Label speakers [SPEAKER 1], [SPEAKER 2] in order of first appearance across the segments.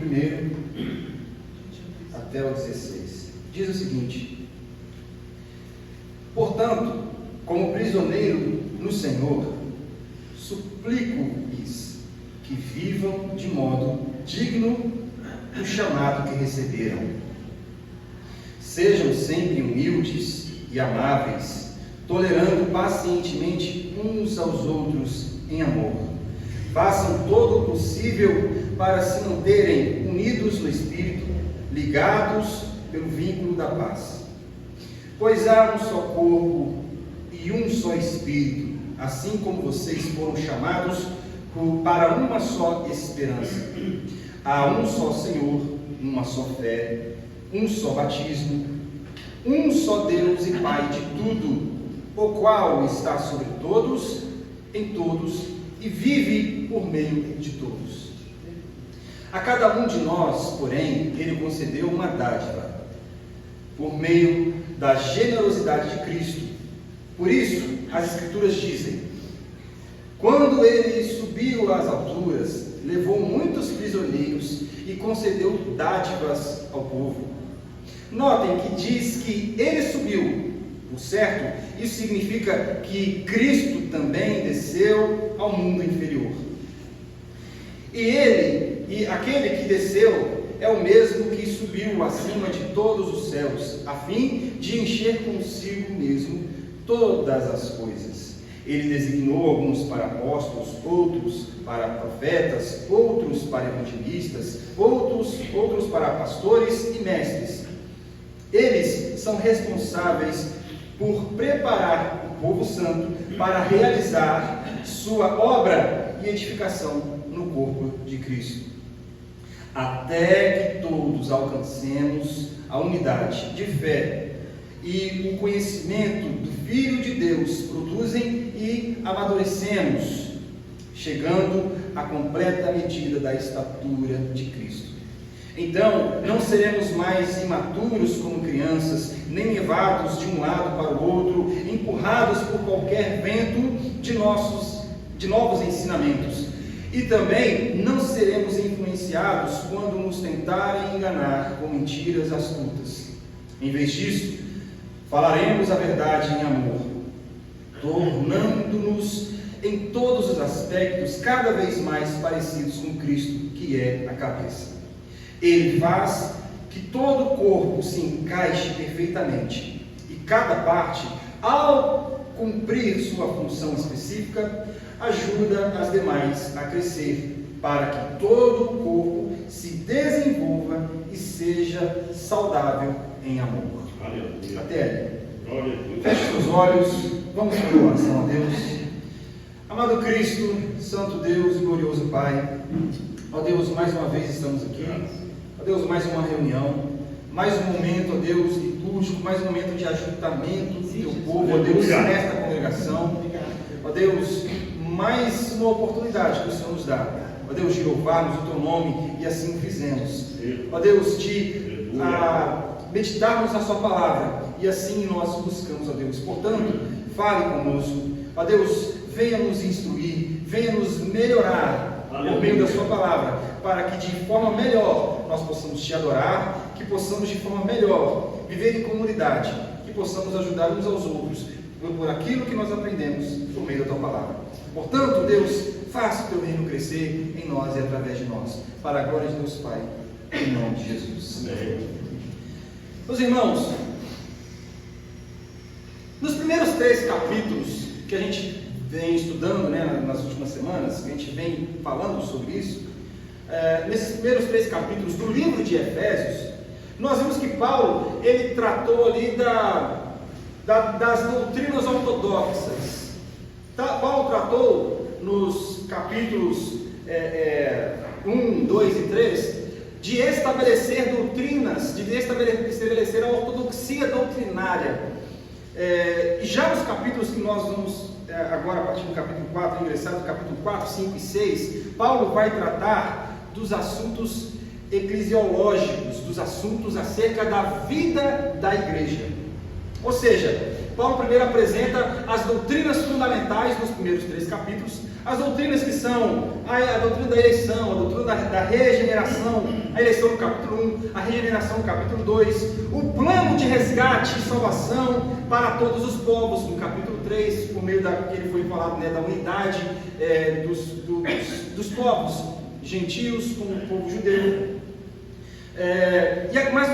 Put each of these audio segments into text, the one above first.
[SPEAKER 1] 1 até o 16. Diz o seguinte: portanto, como prisioneiro no Senhor, suplico-lhes que vivam de modo digno do chamado que receberam. Sejam sempre humildes e amáveis, tolerando pacientemente uns aos outros em amor. Façam todo o possível para se manterem unidos no Espírito, ligados pelo vínculo da paz. Pois há um só corpo e um só Espírito, assim como vocês foram chamados para uma só esperança. Há um só Senhor, uma só fé, um só batismo, um só Deus e Pai de tudo, o qual está sobre todos, em todos e vive por meio de todos. A cada um de nós, porém, Ele concedeu uma dádiva, por meio da generosidade de Cristo. Por isso, as Escrituras dizem: quando Ele subiu às alturas, levou muitos prisioneiros e concedeu dádivas ao povo. Notem que diz que Ele subiu. Por certo, isso significa que Cristo também desceu ao mundo inferior. E aquele que desceu, é o mesmo que subiu acima de todos os céus, a fim de encher consigo mesmo todas as coisas. Ele designou alguns para apóstolos, outros para profetas, outros para evangelistas, outros para pastores e mestres. Eles são responsáveis por preparar o povo santo para realizar sua obra e edificação no corpo de Cristo, até que todos alcancemos a unidade de fé e o conhecimento do Filho de Deus, produzem e amadurecemos, chegando à completa medida da estatura de Cristo. Então, não seremos mais imaturos como crianças, nem levados de um lado para o outro, empurrados por qualquer vento de novos ensinamentos. E também não seremos influenciados quando nos tentarem enganar com mentiras astutas. Em vez disso, falaremos a verdade em amor, tornando-nos em todos os aspectos cada vez mais parecidos com Cristo, que é a cabeça. Ele faz que todo o corpo se encaixe perfeitamente e cada parte, ao cumprir sua função específica, ajuda as demais a crescer, para que todo o corpo se desenvolva e seja saudável em amor.
[SPEAKER 2] Aleluia.
[SPEAKER 1] Até aí. Feche seus olhos, vamos para a oração a Deus. Amado Cristo, Santo Deus e glorioso Pai, ó Deus, mais uma vez estamos aqui. Ó Deus, mais uma reunião, mais um momento, ó Deus, litúrgico, mais um momento de ajuntamento do teu povo, ó Deus, nesta congregação. Ó Deus, mais uma oportunidade que o Senhor nos dá, ó Deus, de louvarmos o teu nome, e assim o fizemos. Ó Deus, de meditarmos na sua palavra, e assim nós buscamos, ó Deus. Portanto, fale conosco, ó Deus, venha nos instruir, venha nos melhorar por meio da sua palavra, para que de forma melhor nós possamos te adorar, que possamos de forma melhor viver em comunidade, que possamos ajudar uns aos outros por aquilo que nós aprendemos por meio da tua palavra. Portanto, Deus, faça o teu reino crescer em nós e através de nós, para a glória de Deus Pai, em nome de Jesus. Amém. Meus irmãos, nos primeiros 3 capítulos que a gente vem estudando, nas últimas semanas, que a gente vem falando sobre isso, nesses primeiros 3 capítulos do livro de Efésios, nós vimos que Paulo, ele tratou ali das doutrinas ortodoxas. Paulo tratou nos capítulos 1, 2 e 3 de estabelecer doutrinas, de estabelecer a ortodoxia doutrinária. E já nos capítulos que nós vamos agora, a partir do capítulo 4, ingressar no capítulo 4, 5 e 6, Paulo vai tratar dos assuntos eclesiológicos, dos assuntos acerca da vida da igreja. Ou seja, Paulo primeiro apresenta as doutrinas fundamentais nos primeiros 3 capítulos, as doutrinas que são a doutrina da eleição, a doutrina da regeneração, a eleição no capítulo 1, a regeneração no capítulo 2, o plano de resgate e salvação para todos os povos no capítulo 3, por meio daquele foi falado, né, da unidade dos povos gentios com o povo judeu. Mas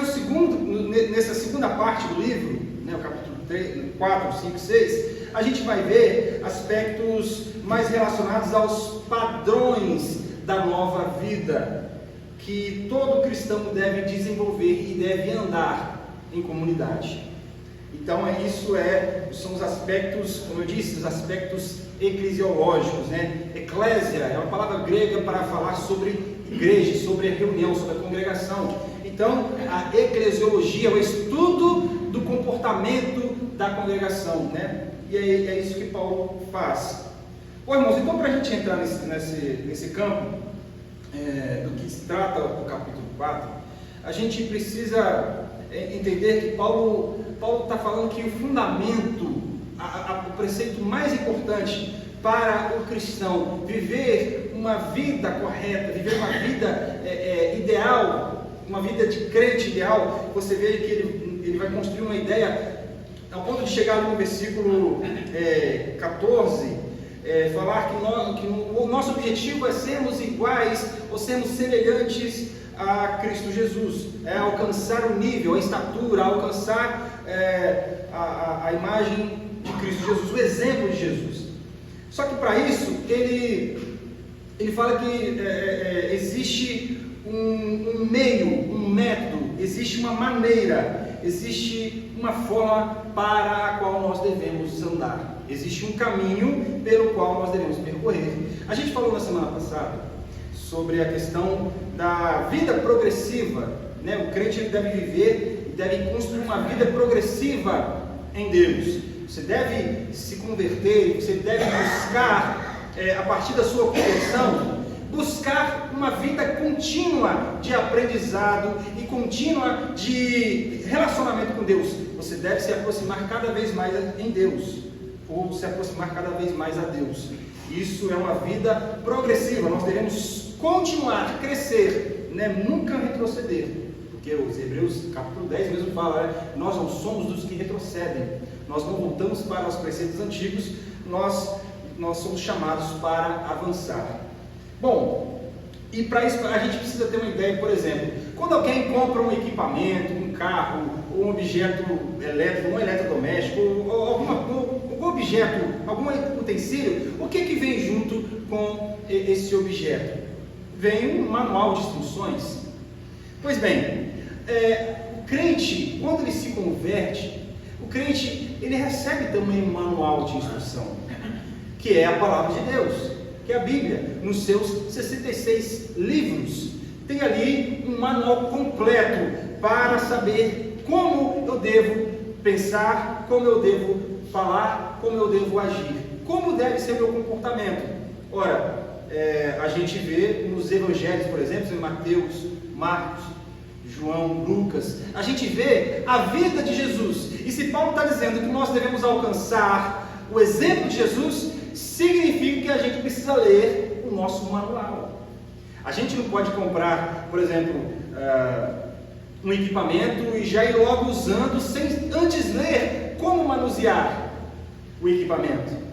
[SPEAKER 1] nessa segunda parte do livro, né, o capítulo 4, 5 e 6, a gente vai ver aspectos mais relacionados aos padrões da nova vida que todo cristão deve desenvolver e deve andar em comunidade. Então são os aspectos, como eu disse, os aspectos eclesiológicos, né? Eclésia é uma palavra grega para falar sobre igreja, sobre a reunião, sobre a congregação. Então, a eclesiologia é o estudo do comportamento da congregação, né? E é isso que Paulo faz. Bom, irmãos, então para a gente entrar nesse campo do que se trata o capítulo 4, a gente precisa entender que Paulo está falando que o fundamento, o preceito mais importante para o cristão viver uma vida correta, viver uma vida ideal, uma vida de crente ideal, você vê que ele vai construir uma ideia ao ponto de chegar no versículo 14, falar que o nosso objetivo é sermos iguais ou sermos semelhantes a Cristo Jesus, alcançar o nível, a estatura, alcançar a imagem de Cristo Jesus, o exemplo de Jesus. Só que para isso ele fala que existe um meio, um método, existe uma maneira, existe uma forma para a qual nós devemos andar, existe um caminho pelo qual nós devemos percorrer. A gente falou na semana passada sobre a questão da vida progressiva, né? O crente deve viver e deve construir uma vida progressiva em Deus. Você deve se converter, você deve buscar, a partir da sua conversão, buscar uma vida contínua de aprendizado e contínua de relacionamento com Deus. Você deve se aproximar cada vez mais em Deus, ou se aproximar cada vez mais a Deus. Isso é uma vida progressiva, nós devemos continuar, crescer, né? Nunca retroceder, porque os Hebreus capítulo 10 mesmo fala, né? Nós não somos dos que retrocedem, nós não voltamos para os preceitos antigos, nós somos chamados para avançar. Bom, e para isso a gente precisa ter uma ideia, por exemplo, quando alguém compra um equipamento, um carro, ou um objeto elétrico, um eletrodoméstico, ou algum objeto, algum utensílio, o que vem junto com esse objeto? Vem um manual de instruções. Pois bem, o crente, quando ele se converte, o crente, ele recebe também um manual de instrução, que é a palavra de Deus, que é a Bíblia, nos seus 66 livros, tem ali um manual completo para saber como eu devo pensar, como eu devo falar, como eu devo agir, como deve ser meu comportamento. Ora, a gente vê nos evangelhos, por exemplo, em Mateus, Marcos, João, Lucas, a gente vê a vida de Jesus. E se Paulo está dizendo que nós devemos alcançar o exemplo de Jesus, significa que a gente precisa ler o nosso manual. A gente não pode comprar, por exemplo, um equipamento e já ir logo usando sem antes ler como manusear o equipamento.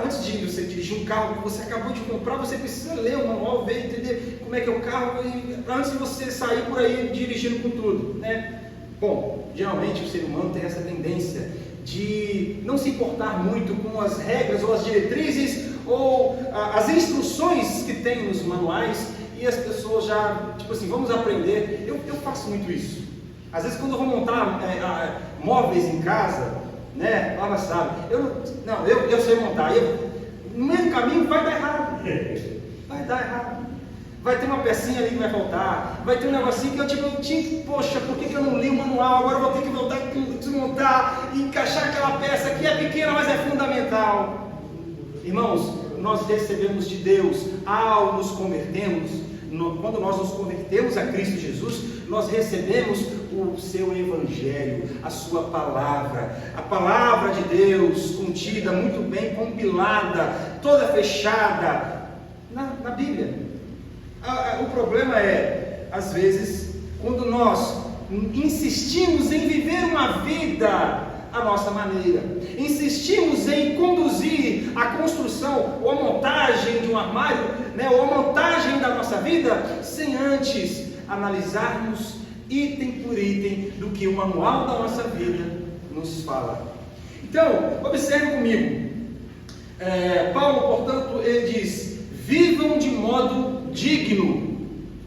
[SPEAKER 1] Antes de você dirigir um carro que você acabou de comprar, você precisa ler o manual, ver, entender como é que é o carro, antes de você sair por aí dirigindo com tudo, né? Bom, geralmente o ser humano tem essa tendência de não se importar muito com as regras ou as diretrizes ou as instruções que tem nos manuais, e as pessoas já, tipo assim, vamos aprender. Eu faço muito isso. Às vezes quando eu vou montar móveis em casa, né, Lava sabe, eu sei montar, no meio do caminho vai dar errado, vai ter uma pecinha ali que vai faltar, vai ter um negocinho que eu poxa, por que eu não li o manual, agora eu vou ter que voltar a desmontar e encaixar aquela peça que é pequena, mas é fundamental. Irmãos, nós recebemos de Deus ao nos convertermos, quando nós nos convertemos a Cristo Jesus, nós recebemos o seu Evangelho, a sua palavra, a palavra de Deus contida, muito bem compilada, toda fechada na Bíblia. O problema é, às vezes, quando nós insistimos em viver uma vida à nossa maneira, insistimos em conduzir a construção ou a montagem de um armário, ou a montagem da nossa vida, sem antes analisarmos item por item do que o manual da nossa vida nos fala. Então, observe comigo. Paulo, portanto, ele diz: vivam de modo digno.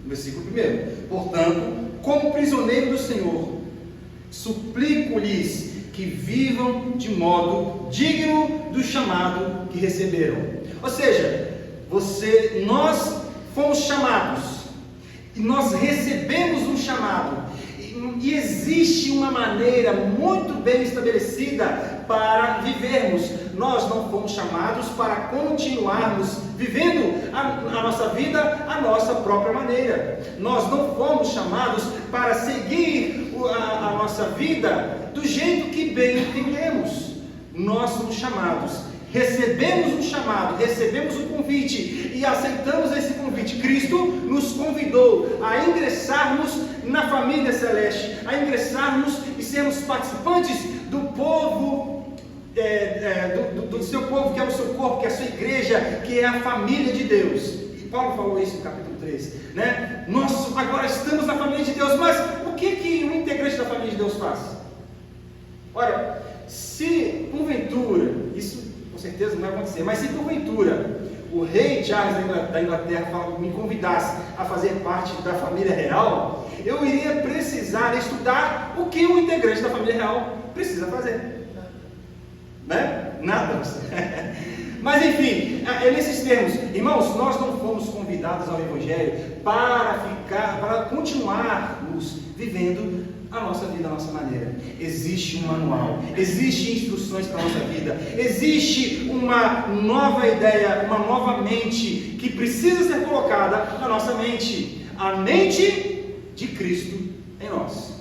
[SPEAKER 1] Versículo 1. Portanto, como prisioneiro do Senhor, suplico-lhes que vivam de modo digno do chamado que receberam. Ou seja, nós fomos chamados, e nós recebemos um chamado, e existe uma maneira muito bem estabelecida para vivermos. Nós não fomos chamados para continuarmos vivendo a nossa vida à nossa própria maneira. Nós não fomos chamados para seguir a nossa vida do jeito que bem entendemos. Nós somos chamados, recebemos um chamado, recebemos um convite e aceitamos esse convite. Cristo nos convidou a ingressarmos na família celeste, a ingressarmos e sermos participantes do povo, do seu povo, que é o seu corpo, que é a sua igreja, que é a família de Deus. E Paulo falou isso no capítulo 3, Nós agora estamos na família de Deus, mas o que um integrante da família de Deus faz? Ora, se porventura, isso com certeza não vai acontecer, mas se porventura o rei Charles da Inglaterra me convidasse a fazer parte da família real, eu iria precisar estudar o que um integrante da família real precisa fazer. Nada. Mas enfim, é nesses termos, irmãos, nós não fomos convidados ao Evangelho para continuarmos vivendo a nossa vida, a nossa maneira. Existe um manual, existem instruções para a nossa vida, existe uma nova ideia, uma nova mente que precisa ser colocada na nossa mente, a mente de Cristo em nós.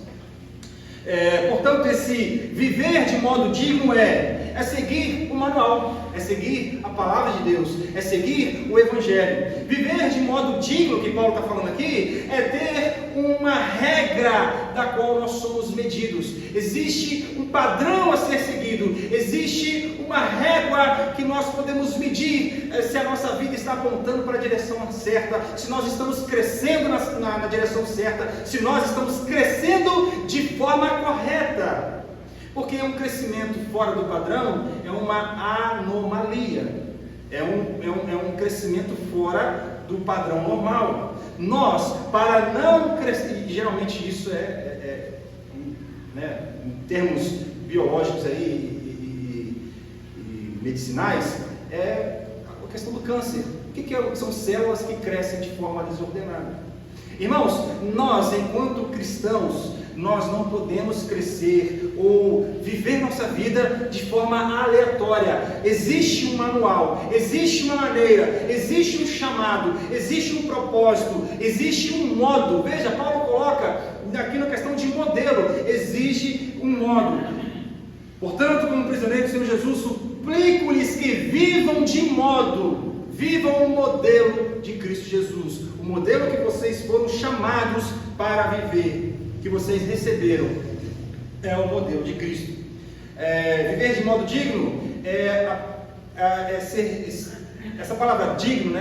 [SPEAKER 1] Portanto, esse viver de modo digno é seguir o manual, é seguir a palavra de Deus, é seguir o Evangelho. Viver de modo digno, que Paulo está falando aqui, é ter uma regra da qual nós somos medidos. Existe um padrão a ser seguido, existe uma régua que nós podemos medir se a nossa vida está apontando para a direção certa, se nós estamos crescendo na direção certa, se nós estamos crescendo de forma correta. Porque um crescimento fora do padrão é uma anomalia, é um crescimento fora do padrão normal. Nós, para não crescer, e geralmente isso em termos biológicos aí, e medicinais, é a questão do câncer. O que são células que crescem de forma desordenada? Irmãos, nós, enquanto cristãos, nós não podemos crescer ou viver nossa vida de forma aleatória. Existe um manual, existe uma maneira, existe um chamado, existe um propósito, existe um modo. Veja, Paulo coloca aqui na questão de modelo, exige um modo. Portanto, como prisioneiro do Senhor Jesus, suplico-lhes que vivam o modelo de Cristo Jesus, o modelo que vocês foram chamados para viver, que vocês receberam, é o modelo de Cristo. Viver de modo digno essa palavra digno,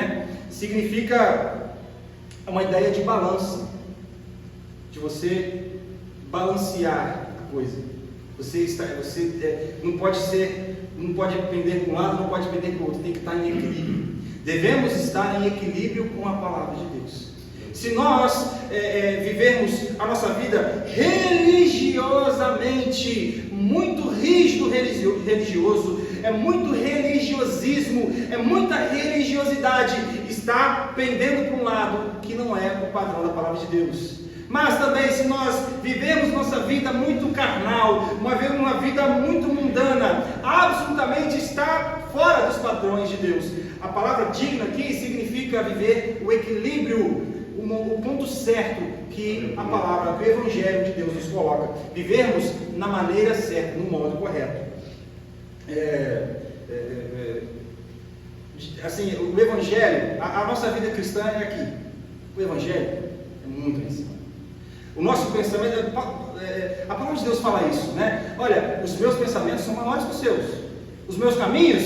[SPEAKER 1] significa uma ideia de balanço, de você balancear a coisa. Você não pode pender para um lado, não pode pender para o outro, tem que estar em equilíbrio. Devemos estar em equilíbrio com a palavra de Deus. Se nós vivermos a nossa vida religiosamente, muito rígido religioso, é muito religiosismo, é muita religiosidade, está pendendo para um lado que não é o padrão da palavra de Deus. Mas também, se nós vivemos nossa vida muito carnal, uma vida muito mundana, absolutamente está fora dos padrões de Deus. A palavra digno aqui significa viver o equilíbrio, o ponto certo que a palavra do Evangelho de Deus nos coloca. Vivermos na maneira certa, no modo correto. O Evangelho, a nossa vida cristã é aqui. O Evangelho É muito lá em cima. O nosso pensamento, a palavra de Deus fala isso, né? Olha, os meus pensamentos são maiores que os seus. Os meus caminhos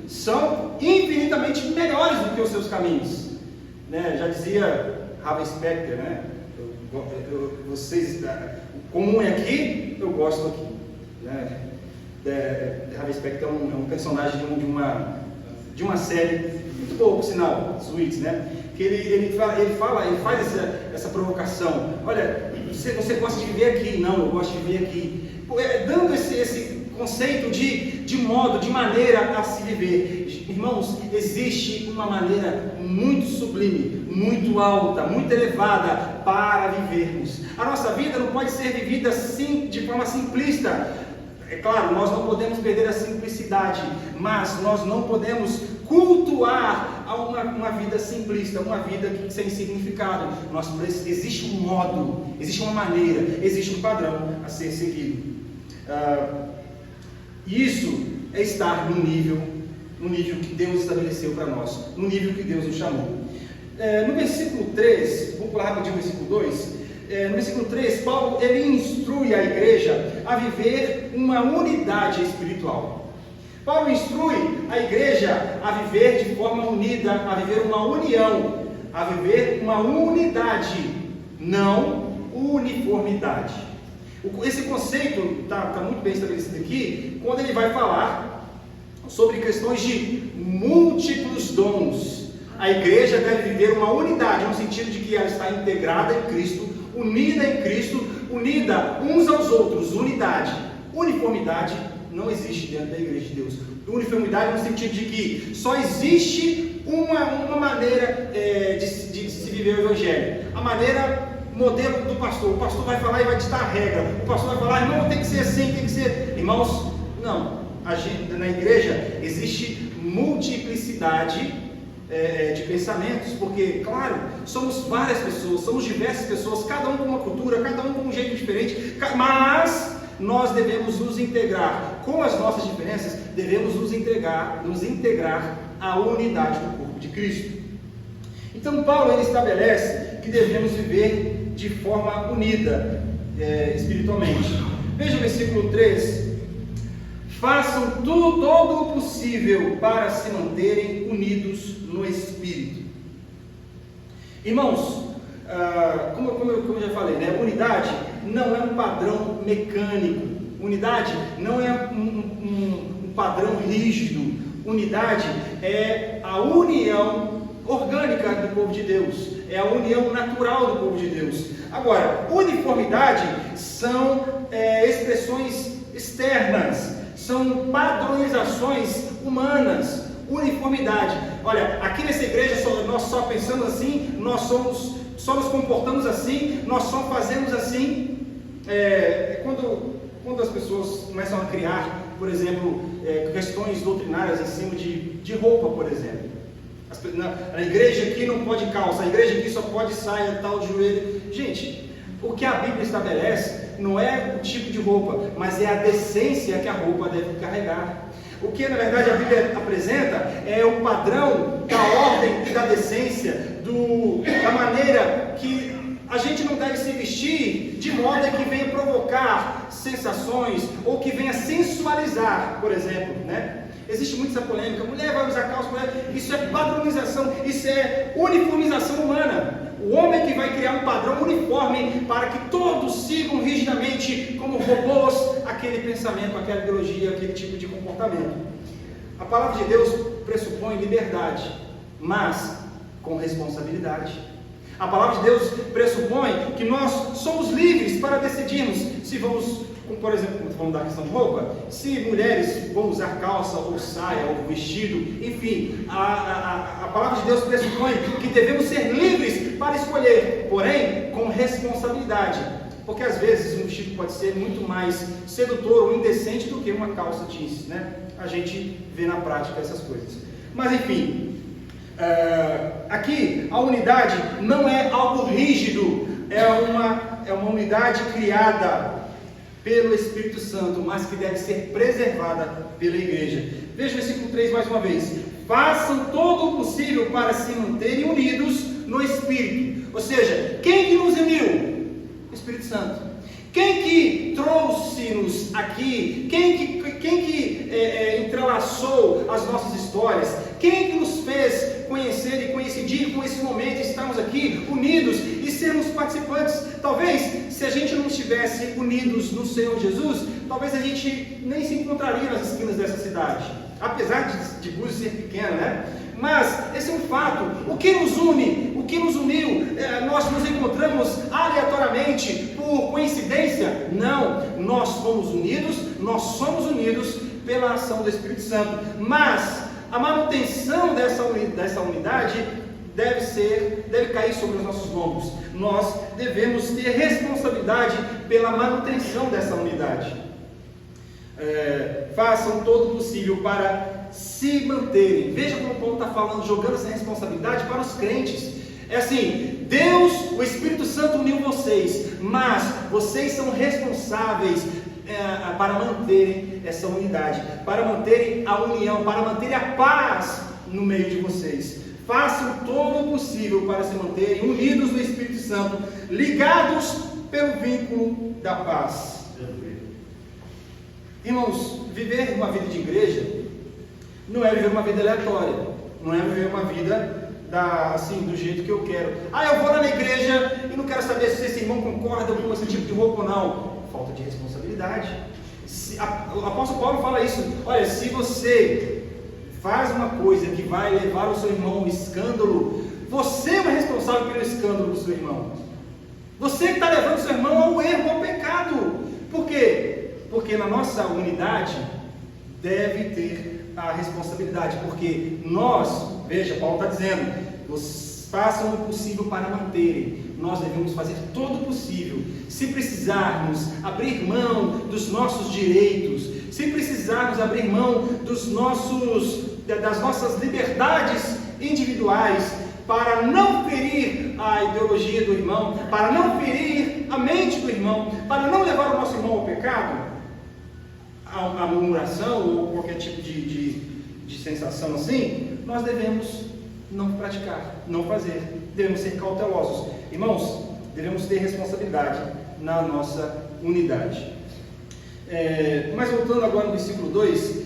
[SPEAKER 1] são infinitamente melhores do que os seus caminhos. Né? Já dizia Ravi Specter, né? Vocês, o comum é aqui, eu gosto aqui. Né? Ravi Specter é um personagem de uma série muito boa, por sinal, Suits, né? Que ele faz essa provocação. Olha, você gosta de viver aqui? Não, eu gosto de viver aqui. Dando esse conceito de modo, de maneira a se viver. Irmãos, existe uma maneira muito sublime, muito alta, muito elevada para vivermos. A nossa vida não pode ser vivida assim, de forma simplista. É claro, nós não podemos perder a simplicidade, mas nós não podemos cultuar uma vida simplista, uma vida sem significado. Existe um modo, existe uma maneira, existe um padrão a ser seguido. Isso é estar no nível que Deus estabeleceu para nós, no nível que Deus nos chamou. No versículo 3, vou pular rapidinho o versículo 2. No versículo 3, Paulo ele instrui a igreja a viver uma unidade espiritual. Paulo instrui a igreja a viver de forma unida, a viver uma união, a viver uma unidade, não uniformidade. Esse conceito está muito bem estabelecido aqui, quando ele vai falar sobre questões de múltiplos dons. A igreja deve viver uma unidade, no sentido de que ela está integrada em Cristo, unida em Cristo, unida uns aos outros, unidade. Uniformidade não existe dentro da igreja de Deus. Uniformidade no sentido de que só existe uma maneira de se viver o evangelho. A maneira modelo do pastor. O pastor vai falar e vai ditar a regra. O pastor vai falar, irmão, tem que ser assim, tem que ser... Irmãos, não. Na igreja existe multiplicidade de pensamentos, porque, claro, somos várias pessoas, somos diversas pessoas, cada um com uma cultura, cada um com um jeito diferente, mas nós devemos nos integrar com as nossas diferenças, devemos nos integrar à unidade do corpo de Cristo. Então Paulo ele estabelece que devemos viver de forma unida espiritualmente. Veja o versículo 3: façam todo o possível para se manterem unidos no Espírito. Irmãos, como eu já falei, né? Unidade não é um padrão mecânico, unidade não é um padrão rígido, unidade é a união orgânica do povo de Deus, é a união natural do povo de Deus. Agora, uniformidade são expressões externas, são padronizações humanas. Uniformidade. Olha, aqui nessa igreja nós só pensamos assim, nós só nos comportamos assim, nós só fazemos assim. Quando as pessoas começam a criar, por exemplo, questões doutrinárias em cima de roupa, por exemplo. Na igreja aqui não pode calça, a igreja aqui só pode saia tal de joelho. Gente, o que a Bíblia estabelece não é o tipo de roupa, mas é a decência que a roupa deve carregar. O que na verdade a Bíblia apresenta é o padrão da ordem e da decência, da maneira que a gente não deve se vestir de modo que venha provocar sensações ou que venha sensualizar, por exemplo, né? Existe muita essa polêmica, mulher vai usar calça, isso é padronização, isso é uniformização humana. O homem que vai criar um padrão uniforme para que todos sigam rigidamente como robôs aquele pensamento, aquela ideologia, aquele tipo de comportamento. A palavra de Deus pressupõe liberdade, mas com responsabilidade. A palavra de Deus pressupõe que nós somos livres para decidirmos se vamos, como por exemplo, vamos dar a questão de roupa, se mulheres vão usar calça ou saia ou vestido, enfim, a palavra de Deus pressupõe que devemos ser livres para escolher, porém com responsabilidade, porque às vezes um vestido pode ser muito mais sedutor ou indecente do que uma calça jeans, né? A gente vê na prática essas coisas. Mas enfim, aqui a unidade não é algo rígido, é uma unidade criada pelo Espírito Santo, mas que deve ser preservada pela igreja. Veja o versículo 3 mais uma vez. Façam todo o possível para se manterem unidos no Espírito. Ou seja, quem que nos uniu? O Espírito Santo. Quem que trouxe-nos aqui? Quem que entrelaçou as nossas histórias? Quem que nos fez conhecer e coincidir com esse momento, estarmos aqui unidos e sermos participantes? Talvez, se a gente não estivesse unidos no Senhor Jesus, talvez a gente nem se encontraria nas esquinas dessa cidade. Apesar de Búzios ser pequena, né? Mas esse é um fato. O que nos une? O que nos uniu? Nós nos encontramos aleatoriamente por coincidência? Não. Nós somos unidos pela ação do Espírito Santo. Mas a manutenção dessa unidade deve cair sobre os nossos ombros. Nós devemos ter responsabilidade pela manutenção dessa unidade. Façam todo o possível para se manterem. Veja como Paulo está falando, jogando essa responsabilidade para os crentes. É assim, Deus, o Espírito Santo uniu vocês, mas vocês são responsáveis para manterem essa unidade, para manterem a união, para manterem a paz no meio de vocês. Façam todo o possível para se manterem unidos no Espírito Santo, ligados pelo vínculo da paz. Irmãos, viver uma vida de igreja não é viver uma vida aleatória, não é viver uma vida do jeito que eu quero. Eu vou lá na igreja e não quero saber se esse irmão concorda com esse tipo de roupa ou não. Falta de responsabilidade. O apóstolo Paulo fala isso. Olha, se você faz uma coisa que vai levar o seu irmão a um escândalo, você é o responsável pelo escândalo do seu irmão. Você que está levando o seu irmão ao erro, ao pecado. Por quê? Porque na nossa unidade deve ter a responsabilidade, porque veja, Paulo está dizendo, façam o possível para manterem. Nós devemos fazer todo o possível. Se precisarmos abrir mão dos nossos direitos, se precisarmos abrir mão das nossas liberdades individuais, para não ferir a ideologia do irmão, para não ferir a mente do irmão, para não levar o nosso irmão ao pecado, a murmuração ou qualquer tipo de sensação assim, nós devemos não praticar, não fazer, devemos ser cautelosos. Irmãos, devemos ter responsabilidade na nossa unidade. Mas voltando agora no versículo 2,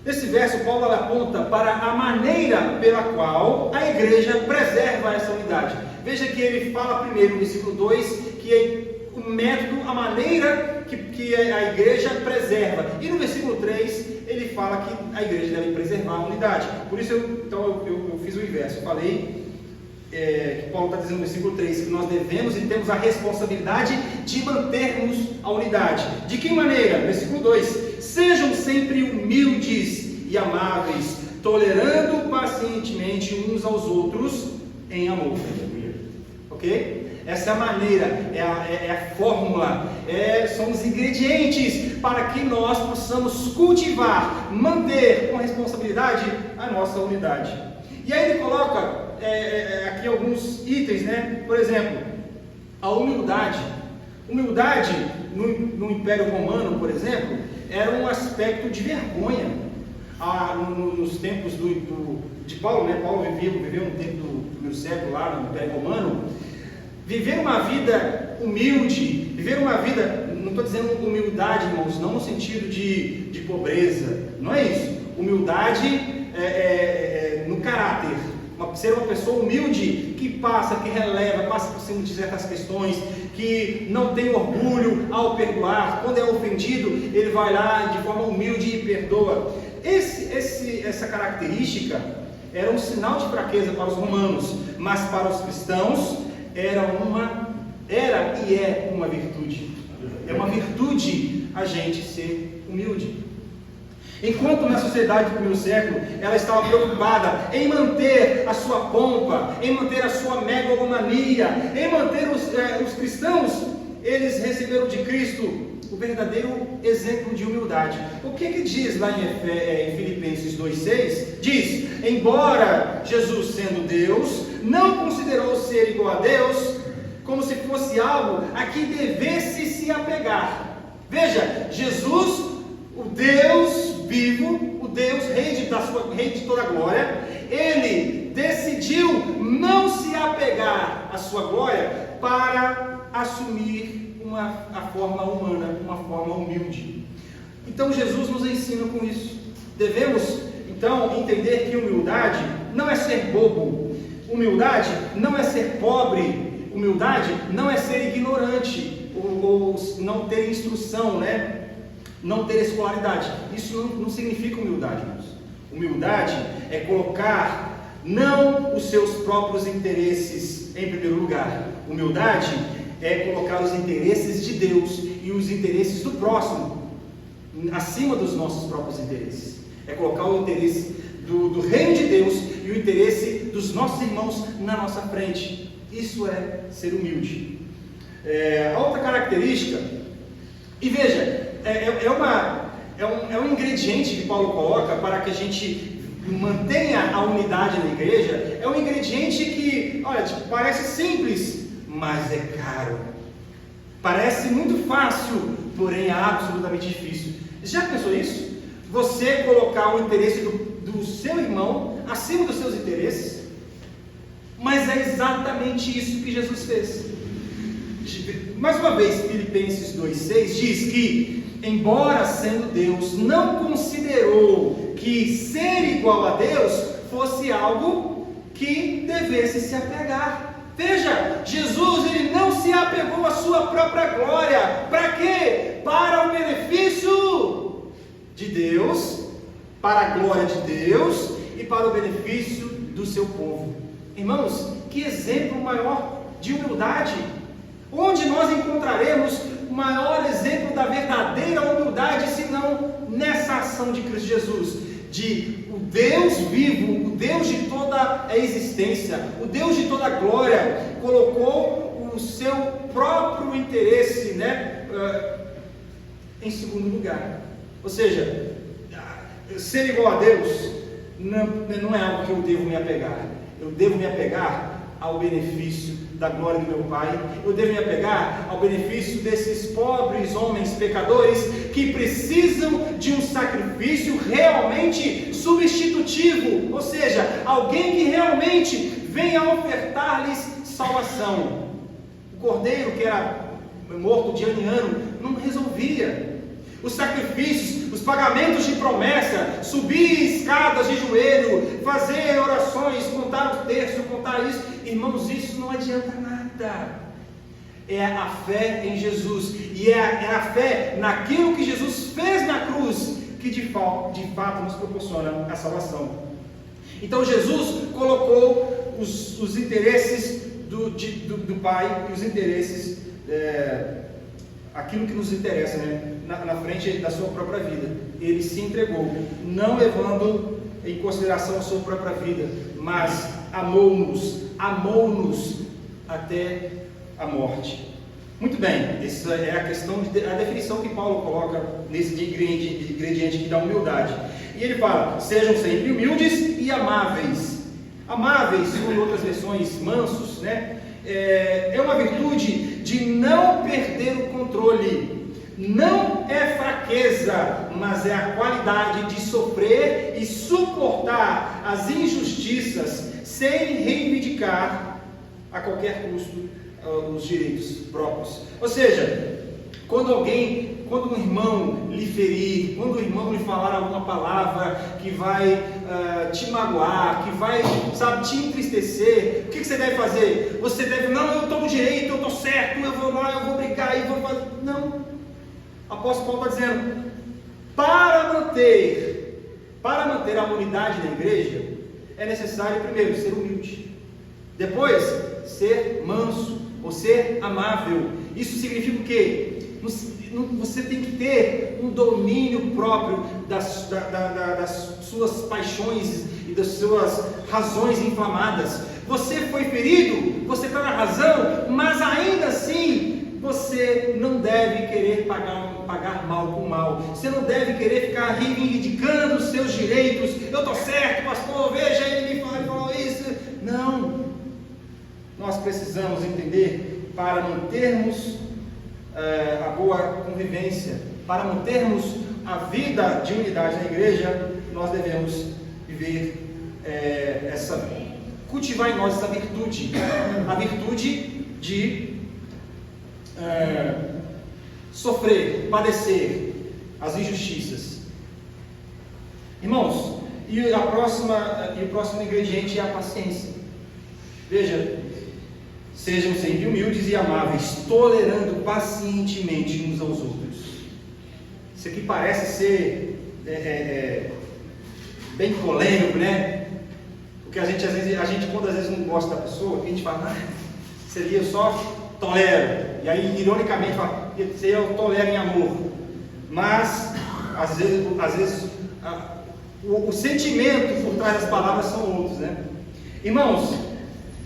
[SPEAKER 1] nesse verso Paulo aponta para a maneira pela qual a igreja preserva essa unidade. Veja que ele fala primeiro no versículo 2 que é o método, a maneira que a igreja preserva. E no versículo 3 ele fala que a igreja deve preservar a unidade. Por isso eu fiz o inverso. Eu falei que Paulo está dizendo no versículo 3 que nós devemos e temos a responsabilidade de mantermos a unidade. De que maneira? Versículo 2: sejam sempre humildes e amáveis, tolerando pacientemente uns aos outros em amor. Ok? Essa é a maneira, é a fórmula, são os ingredientes para que nós possamos cultivar, manter com responsabilidade a nossa unidade. E aí ele coloca aqui alguns itens, né? Por exemplo, a humildade. Humildade no Império Romano, por exemplo, era um aspecto de vergonha. Nos tempos de Paulo, né? Paulo viveu um tempo do primeiro século lá no Império Romano. Viver uma vida humilde, viver uma vida, não estou dizendo humildade, irmãos, não no sentido de pobreza, não é isso. Humildade no caráter, ser uma pessoa humilde que releva, passa por cima de certas questões, que não tem orgulho ao perdoar. Quando é ofendido, ele vai lá de forma humilde e perdoa. Essa característica era um sinal de fraqueza para os romanos, mas para os cristãos era e é uma virtude. É uma virtude a gente ser humilde. Enquanto na sociedade do primeiro século ela estava preocupada em manter a sua pompa, em manter a sua megalomania, em manter os cristãos, eles receberam de Cristo o verdadeiro exemplo de humildade. O que diz lá em Filipenses 2,6? Diz: embora Jesus, sendo Deus, não considerou ser igual a Deus como se fosse algo a que devesse se apegar. Veja, Jesus, o Deus vivo, o Deus, rei de toda a glória, ele decidiu não se apegar à sua glória para assumir a forma humana, uma forma humilde. Então Jesus nos ensina com isso. Devemos então entender que humildade não é ser bobo, humildade não é ser pobre, humildade não é ser ignorante ou não ter instrução, né? Não ter escolaridade. Isso não significa humildade, irmãos. Humildade é colocar não os seus próprios interesses em primeiro lugar. Humildade é colocar os interesses de Deus e os interesses do próximo acima dos nossos próprios interesses. É colocar o interesse do reino de Deus e o interesse dos nossos irmãos na nossa frente. Isso é ser humilde. A outra característica, e veja, é um ingrediente que Paulo coloca para que a gente mantenha a unidade na igreja. É um ingrediente que, olha, parece simples, mas é caro. Parece muito fácil, porém é absolutamente difícil. Já pensou isso? Você colocar o interesse do seu irmão acima dos seus interesses? Mas é exatamente isso que Jesus fez. Mais uma vez, Filipenses 2,6 diz que, embora sendo Deus, não considerou que ser igual a Deus fosse algo que devesse se apegar. Veja, Jesus ele não se apegou à sua própria glória. Para quê? Para o benefício de Deus, para a glória de Deus e para o benefício do seu povo. Irmãos, que exemplo maior de humildade! Onde nós encontraremos o maior exemplo da verdadeira humildade, senão nessa ação de Cristo Jesus, de o Deus vivo, o Deus de toda a existência, o Deus de toda a glória, colocou o seu próprio interesse, em segundo lugar. Ou seja, ser igual a Deus não é algo que eu devo me apegar. Eu devo me apegar ao benefício da glória do meu Pai. Eu devo me apegar ao benefício desses pobres homens pecadores que precisam de um sacrifício realmente substitutivo, ou seja, alguém que realmente venha ofertar-lhes salvação. O cordeiro que era morto de ano em ano não resolvia. Os sacrifícios, os pagamentos de promessa, subir escadas de joelho, fazer orações, contar o terço, contar isso, irmãos, isso não adianta nada. É a fé em Jesus, e é a fé naquilo que Jesus fez na cruz, que de fato nos proporciona a salvação. Então Jesus colocou os interesses do Pai e os interesses, aquilo que nos interessa, na frente da sua própria vida. Ele se entregou, não levando em consideração a sua própria vida, mas amou-nos até a morte. Muito bem, essa é a definição que Paulo coloca nesse ingrediente que dá humildade. E ele fala: sejam sempre humildes e amáveis. Amáveis, ou em outras versões, mansos, é uma virtude de não perder o controle. Não é fraqueza, mas é a qualidade de sofrer e suportar as injustiças sem reivindicar a qualquer custo os direitos próprios. Ou seja, quando um irmão lhe ferir, quando o irmão lhe falar alguma palavra que vai te magoar, que vai, te entristecer, o que você deve fazer? Você deve, não, eu estou no direito, eu estou certo, eu vou lá, eu vou brigar, eu vou fazer. Não. O apóstolo Paulo está dizendo, para manter a unidade da igreja, é necessário primeiro ser humilde, depois ser manso, ou ser amável. Isso significa o quê? Você tem que ter um domínio próprio das suas paixões e das suas razões inflamadas. Você foi ferido, você está na razão, mas ainda assim você não deve querer pagar mal com mal. Você não deve querer ficar reivindicando os seus direitos. Eu estou certo, pastor, veja, ele me falou isso. Não. Nós precisamos entender, para mantermos a boa convivência, para mantermos a vida de unidade na igreja, nós devemos viver cultivar em nós essa virtude, a virtude de sofrer, padecer as injustiças. Irmãos, e o próximo ingrediente é a paciência. Veja, sejam sempre humildes e amáveis, tolerando pacientemente uns aos outros. Isso aqui parece ser bem polêmico, né? Porque a gente quando às vezes não gosta da pessoa, a gente fala, seria só tolero. E aí, ironicamente, fala, seria eu tolero em amor. Mas, às vezes o sentimento por trás das palavras são outros, né? Irmãos,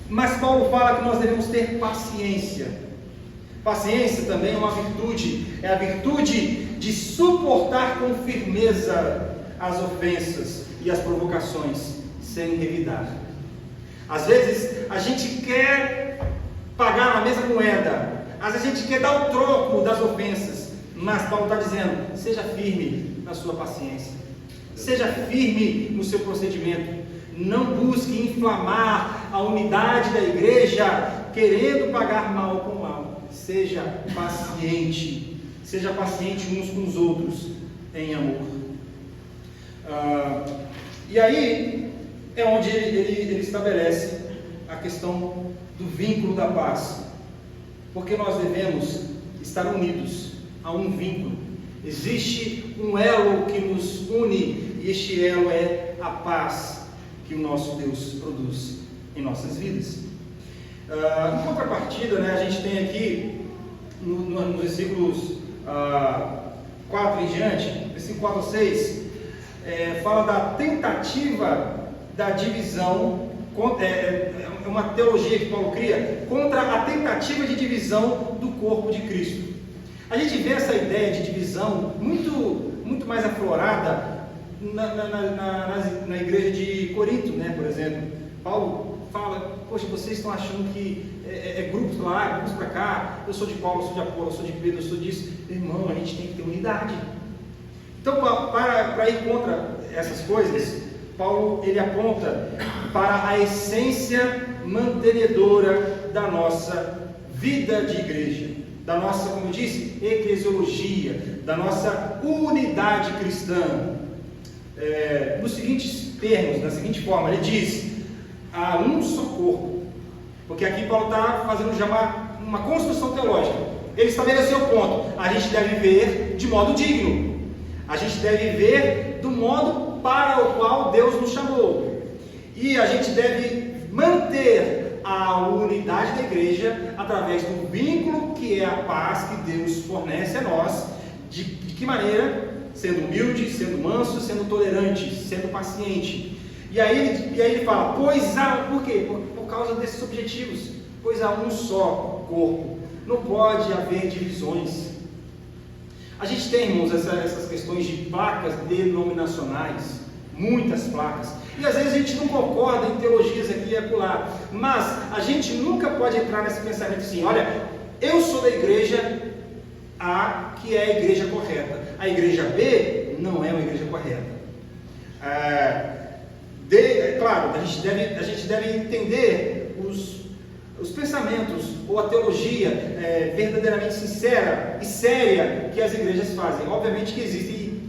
[SPEAKER 1] mas Paulo fala que nós devemos ter paciência. Paciência também é uma virtude, é a virtude de suportar com firmeza as ofensas e as provocações, sem revidar. Às vezes a gente quer pagar a mesma moeda, às vezes a gente quer dar o troco das ofensas, mas Paulo está dizendo, seja firme na sua paciência, seja firme no seu procedimento, não busque inflamar a unidade da igreja, querendo pagar mal com mal. Seja paciente uns com os outros em amor. E aí é onde ele estabelece a questão do vínculo da paz, porque nós devemos estar unidos a um vínculo. Existe um elo que nos une, e este elo é a paz que o nosso Deus produz em nossas vidas. Em contrapartida, né, a gente tem aqui nos versículos 4 em diante, versículo 4 a 6, fala da tentativa da divisão, é uma teologia que Paulo cria contra a tentativa de divisão do corpo de Cristo. A gente vê essa ideia de divisão muito mais aflorada na igreja de Corinto, né, por exemplo. Paulo fala, poxa, vocês estão achando que grupos lá, grupos para cá, eu sou de Paulo, eu sou de Apolo, eu sou de Pedro, eu sou disso. Irmão, a gente tem que ter unidade. Então, para ir contra essas coisas, Paulo ele aponta para a essência mantenedora da nossa vida de igreja, da nossa, como eu disse, eclesiologia, da nossa unidade cristã. Nos seguintes termos, da seguinte forma, ele diz: há um só corpo. Porque aqui Paulo está fazendo já uma construção teológica. Ele estabeleceu o ponto: a gente deve viver de modo digno, a gente deve viver do modo para o qual Deus nos chamou, e a gente deve manter a unidade da igreja através do vínculo que é a paz que Deus fornece a nós. De que maneira? Sendo humilde, sendo manso, sendo tolerante, sendo paciente. E aí ele fala, por quê? Por causa desses objetivos. Pois há um só corpo, não pode haver divisões. A gente tem, irmãos, essas questões de placas denominacionais, muitas placas, e às vezes a gente não concorda em teologias aqui e acolá, mas a gente nunca pode entrar nesse pensamento assim, olha, eu sou da igreja A, que é a igreja correta, a igreja B não é uma igreja correta. Claro, a gente deve entender os pensamentos ou a teologia verdadeiramente sincera e séria que as igrejas fazem. Obviamente que existem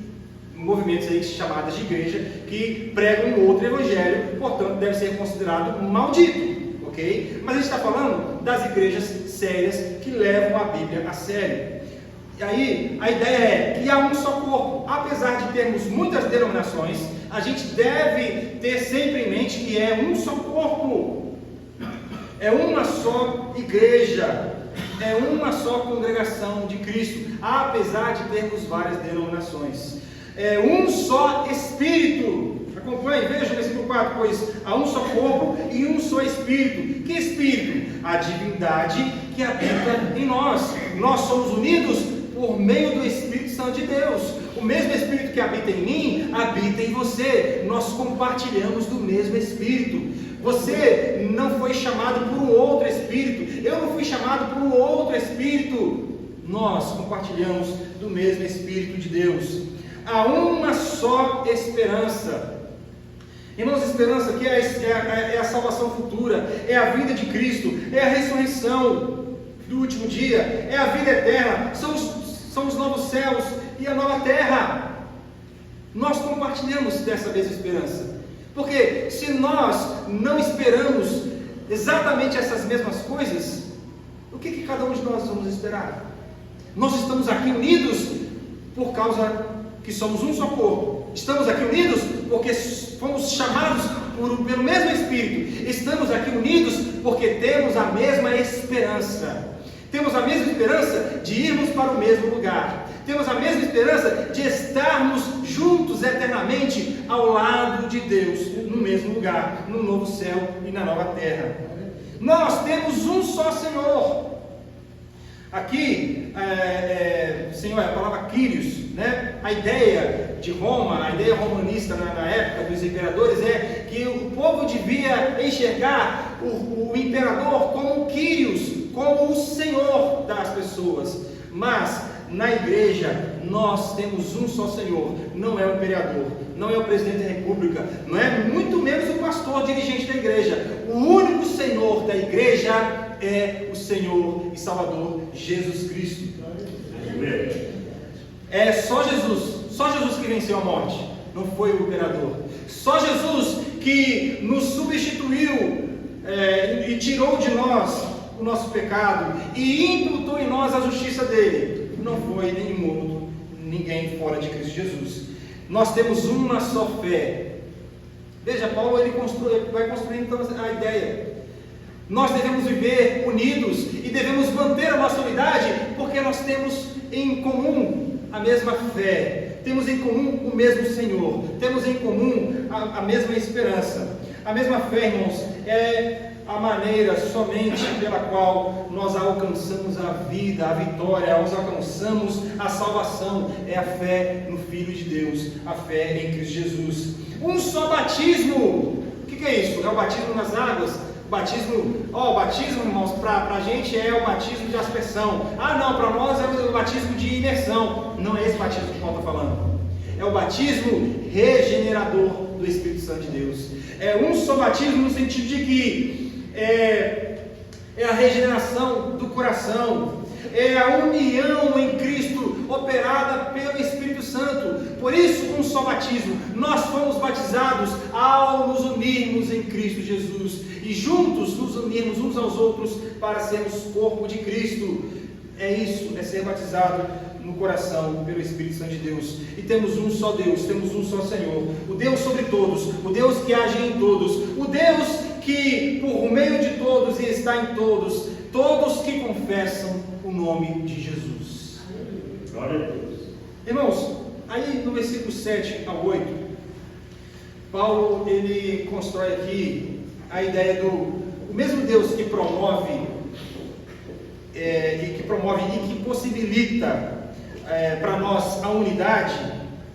[SPEAKER 1] movimentos aí chamados de igreja que pregam um outro evangelho, portanto deve ser considerado maldito, ok? Mas a gente está falando das igrejas sérias que levam a Bíblia a sério. E aí a ideia é que há um só corpo. Apesar de termos muitas denominações, a gente deve ter sempre em mente que é um só corpo, é uma só igreja, é uma só congregação de Cristo, apesar de termos várias denominações. É um só Espírito. Acompanhe, veja o versículo 4, pois há um só corpo e um só Espírito. Que Espírito? A divindade que habita em nós. Nós somos unidos por meio do Espírito Santo de Deus. O mesmo Espírito que habita em mim, habita em você. Nós compartilhamos do mesmo Espírito. Você não foi chamado por um outro Espírito. Eu não fui chamado por um outro Espírito. Nós compartilhamos do mesmo Espírito de Deus. Há uma só esperança. Irmãos, esperança aqui é a salvação futura, é a vida de Cristo, é a ressurreição do último dia, é a vida eterna, são os novos céus e a nova terra. Nós compartilhamos dessa mesma esperança, porque se nós não esperamos exatamente essas mesmas coisas, o que cada um de nós vamos esperar? Nós estamos aqui unidos por causa que somos um só corpo. Estamos aqui unidos porque fomos chamados pelo mesmo Espírito. Estamos aqui unidos porque temos a mesma esperança. Temos a mesma esperança de irmos para o mesmo lugar. Temos a mesma esperança de estarmos juntos eternamente ao lado de Deus, no mesmo lugar, no novo céu e na nova terra. Nós temos um só Senhor. Aqui, Senhor, é a palavra Kyrios, né? A ideia de Roma, a ideia romanista na época dos imperadores é que o povo devia enxergar o imperador como Kyrios, como o Senhor das pessoas. Mas na igreja nós temos um só Senhor, não é o imperador, não é o presidente da república, não é muito menos o pastor dirigente da igreja. O único Senhor da igreja é o Senhor e Salvador Jesus Cristo. É só Jesus que venceu a morte, não foi o imperador. Só Jesus que nos substituiu e tirou de nós o nosso pecado e imputou em nós a justiça dele. Não foi ninguém fora de Cristo Jesus. Nós temos uma só fé. Veja, Paulo ele vai construindo então a ideia. Nós devemos viver unidos e devemos manter a nossa unidade, porque nós temos em comum a mesma fé, temos em comum o mesmo Senhor, temos em comum a mesma esperança. A mesma fé, irmãos, é a maneira somente pela qual nós alcançamos a vida, a vitória, nós alcançamos a salvação, é a fé no Filho de Deus, a fé em Cristo Jesus. Um só batismo. O que é isso? É o batismo nas águas? O batismo, irmãos, para a gente é o batismo de aspersão. Não, para nós é o batismo de imersão. Não é esse batismo que Paulo está falando. É o batismo regenerador do Espírito Santo de Deus. É um só batismo no sentido de que é a regeneração do coração, é a união em Cristo operada pelo Espírito Santo. Por isso, um só batismo. Nós fomos batizados ao nos unirmos em Cristo Jesus e juntos nos unirmos uns aos outros para sermos corpo de Cristo. É isso, é ser batizado no coração pelo Espírito Santo de Deus. E temos um só Deus, temos um só Senhor, o Deus sobre todos, o Deus que age em todos, o Deus que por meio de todos e está em todos, todos que confessam o nome de Jesus. Glória a Deus. Irmãos, aí no versículo 7 ao 8, Paulo ele constrói aqui a ideia do o mesmo Deus que promove e que possibilita para nós a unidade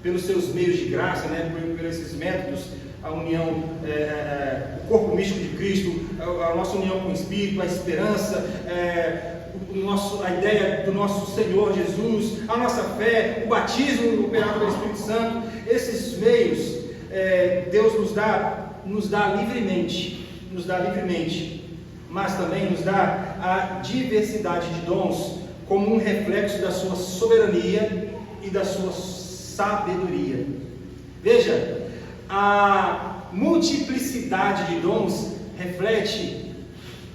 [SPEAKER 1] pelos seus meios de graça, né, por esses métodos, a união, o corpo místico de Cristo, a nossa união com o Espírito, a esperança, a ideia do nosso Senhor Jesus, a nossa fé, o batismo operado pelo Espírito Santo. Esses meios Deus nos dá livremente, mas também nos dá a diversidade de dons como um reflexo da sua soberania e da sua sabedoria. Veja, a multiplicidade de dons reflete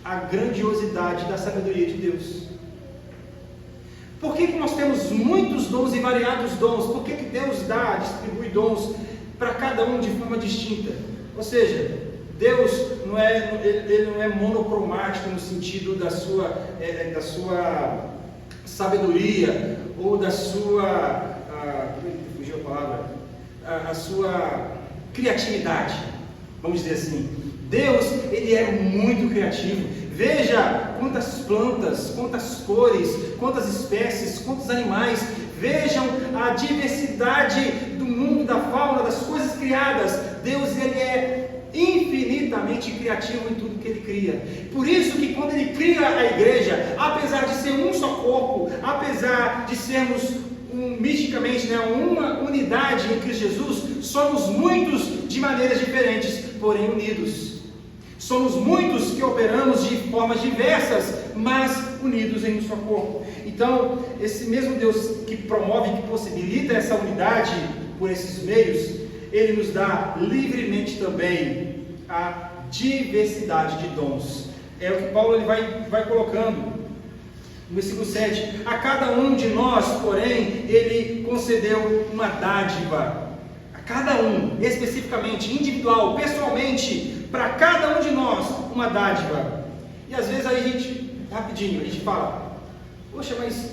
[SPEAKER 1] a grandiosidade da sabedoria de Deus. Por que nós temos muitos dons e variados dons? Por que Deus distribui dons para cada um de forma distinta? Ou seja, Deus não é monocromático no sentido da sua sabedoria ou da sua fugiu a palavra, a sua criatividade, vamos dizer assim. Deus, ele é muito criativo. Veja quantas plantas, quantas cores, quantas espécies, quantos animais. Vejam a diversidade do mundo, da fauna, das coisas criadas. Deus, ele é infinitamente criativo em tudo que ele cria. Por isso que quando ele cria a igreja, apesar de ser um só corpo, apesar de sermos misticamente, né, uma unidade em Cristo Jesus, somos muitos de maneiras diferentes, porém unidos. Somos muitos que operamos de formas diversas, mas unidos em um só corpo. Então, esse mesmo Deus que promove, que possibilita essa unidade por esses meios, Ele nos dá livremente também a diversidade de dons. É o que Paulo ele vai colocando no versículo 7. A cada um de nós, porém, Ele concedeu uma dádiva. A cada um, especificamente, individual, pessoalmente, para cada um de nós, uma dádiva. E às vezes aí a gente, rapidinho, a gente fala: poxa, mas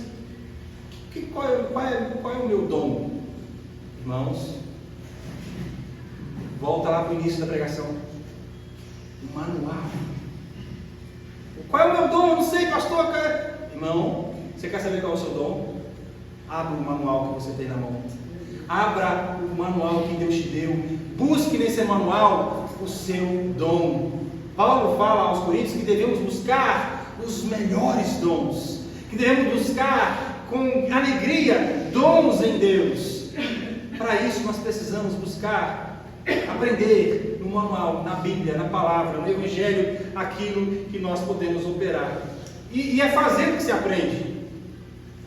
[SPEAKER 1] qual é o meu dom? Irmãos, volta lá para o início da pregação. O manual. Qual é o meu dom? Eu não sei, pastor. Irmão, você quer saber qual é o seu dom? Abra o manual que você tem na mão. Abra o manual que Deus te deu. Busque nesse manual o seu dom. Paulo fala aos Coríntios que devemos buscar os melhores dons, que devemos buscar com alegria dons em Deus. Para isso nós precisamos buscar aprender no manual, na Bíblia, na palavra, no Evangelho, aquilo que nós podemos operar. E é fazendo que se aprende.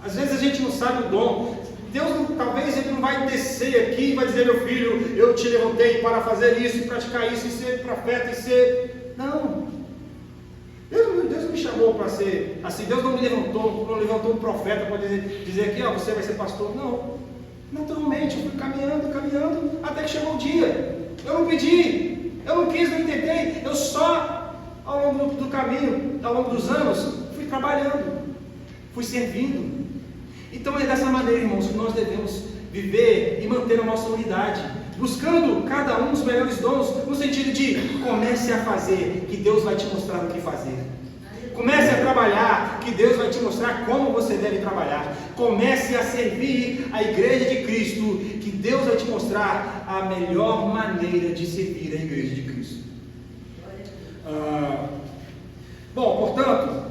[SPEAKER 1] Às vezes a gente não sabe o dom. Deus talvez Ele não vai descer aqui e vai dizer: meu filho, eu te levantei para fazer isso, praticar isso, e ser profeta, e ser... Não. Deus não me chamou para ser assim. Deus não me levantou um profeta para dizer aqui: ó, você vai ser pastor. Não. Naturalmente, eu fui caminhando, até que chegou o dia. Eu não pedi, eu não quis, não tentei. Eu só, ao longo do caminho, ao longo dos anos, fui trabalhando, fui servindo. Então é dessa maneira, irmãos, que nós devemos viver e manter a nossa unidade, buscando cada um os melhores dons, no sentido de: comece a fazer, que Deus vai te mostrar o que fazer. Comece a trabalhar, que Deus vai te mostrar como você deve trabalhar. Comece a servir a igreja de Cristo, que Deus vai te mostrar a melhor maneira de servir a igreja de Cristo. Bom, portanto,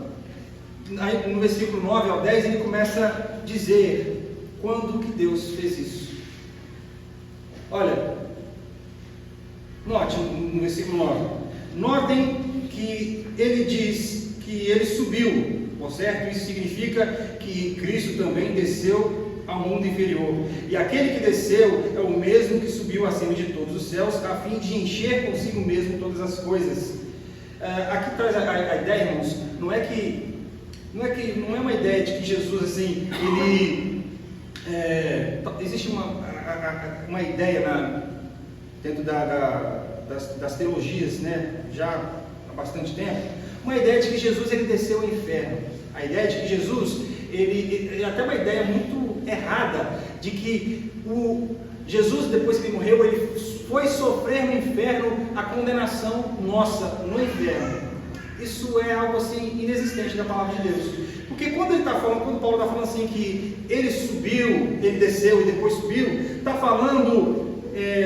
[SPEAKER 1] no versículo 9 ao 10, ele começa a dizer quando que Deus fez isso. Olha, note no versículo 9. Notem que ele diz que ele subiu, por certo? Isso significa que Cristo também desceu ao mundo inferior. E aquele que desceu é o mesmo que subiu acima de todos os céus, a fim de encher consigo mesmo todas as coisas. Aqui traz a ideia, irmãos, não é uma ideia de que Jesus, assim, ele... existe uma ideia dentro das teologias, né, já há bastante tempo, uma ideia de que Jesus ele desceu ao inferno. A ideia de que Jesus, ele até uma ideia muito errada, de que Jesus, depois que ele morreu, ele foi sofrer no inferno a condenação nossa no inferno. Isso é algo assim inexistente da palavra de Deus. Porque quando Paulo está falando assim que ele subiu, ele desceu e depois subiu, está falando,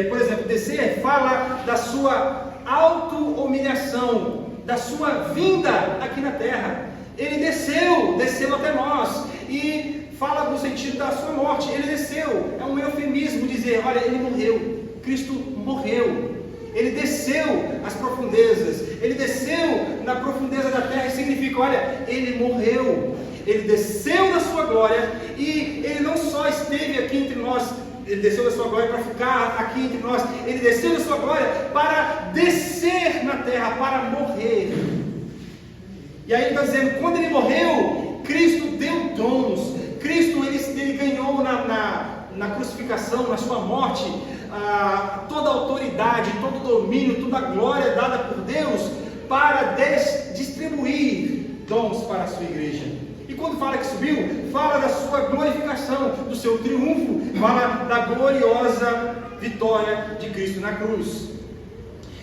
[SPEAKER 1] por exemplo, descer fala da sua auto-humilhação, da sua vinda aqui na terra. Ele desceu até nós, e fala no sentido da sua morte. Ele desceu, é um eufemismo dizer: olha, ele morreu, Cristo morreu. Ele desceu às profundezas, ele desceu na profundeza da terra, e significa: olha, ele morreu, ele desceu da sua glória, e ele não só esteve aqui entre nós, ele desceu da sua glória para ficar aqui entre nós, ele desceu da sua glória para descer na terra, para morrer. E aí ele está dizendo: quando ele morreu, Cristo deu dons, Cristo ele ganhou na crucificação, na sua morte, toda a autoridade, todo o domínio, toda a glória dada por Deus para distribuir dons para a sua igreja. E quando fala que subiu, fala da sua glorificação, do seu triunfo, fala da gloriosa vitória de Cristo na cruz.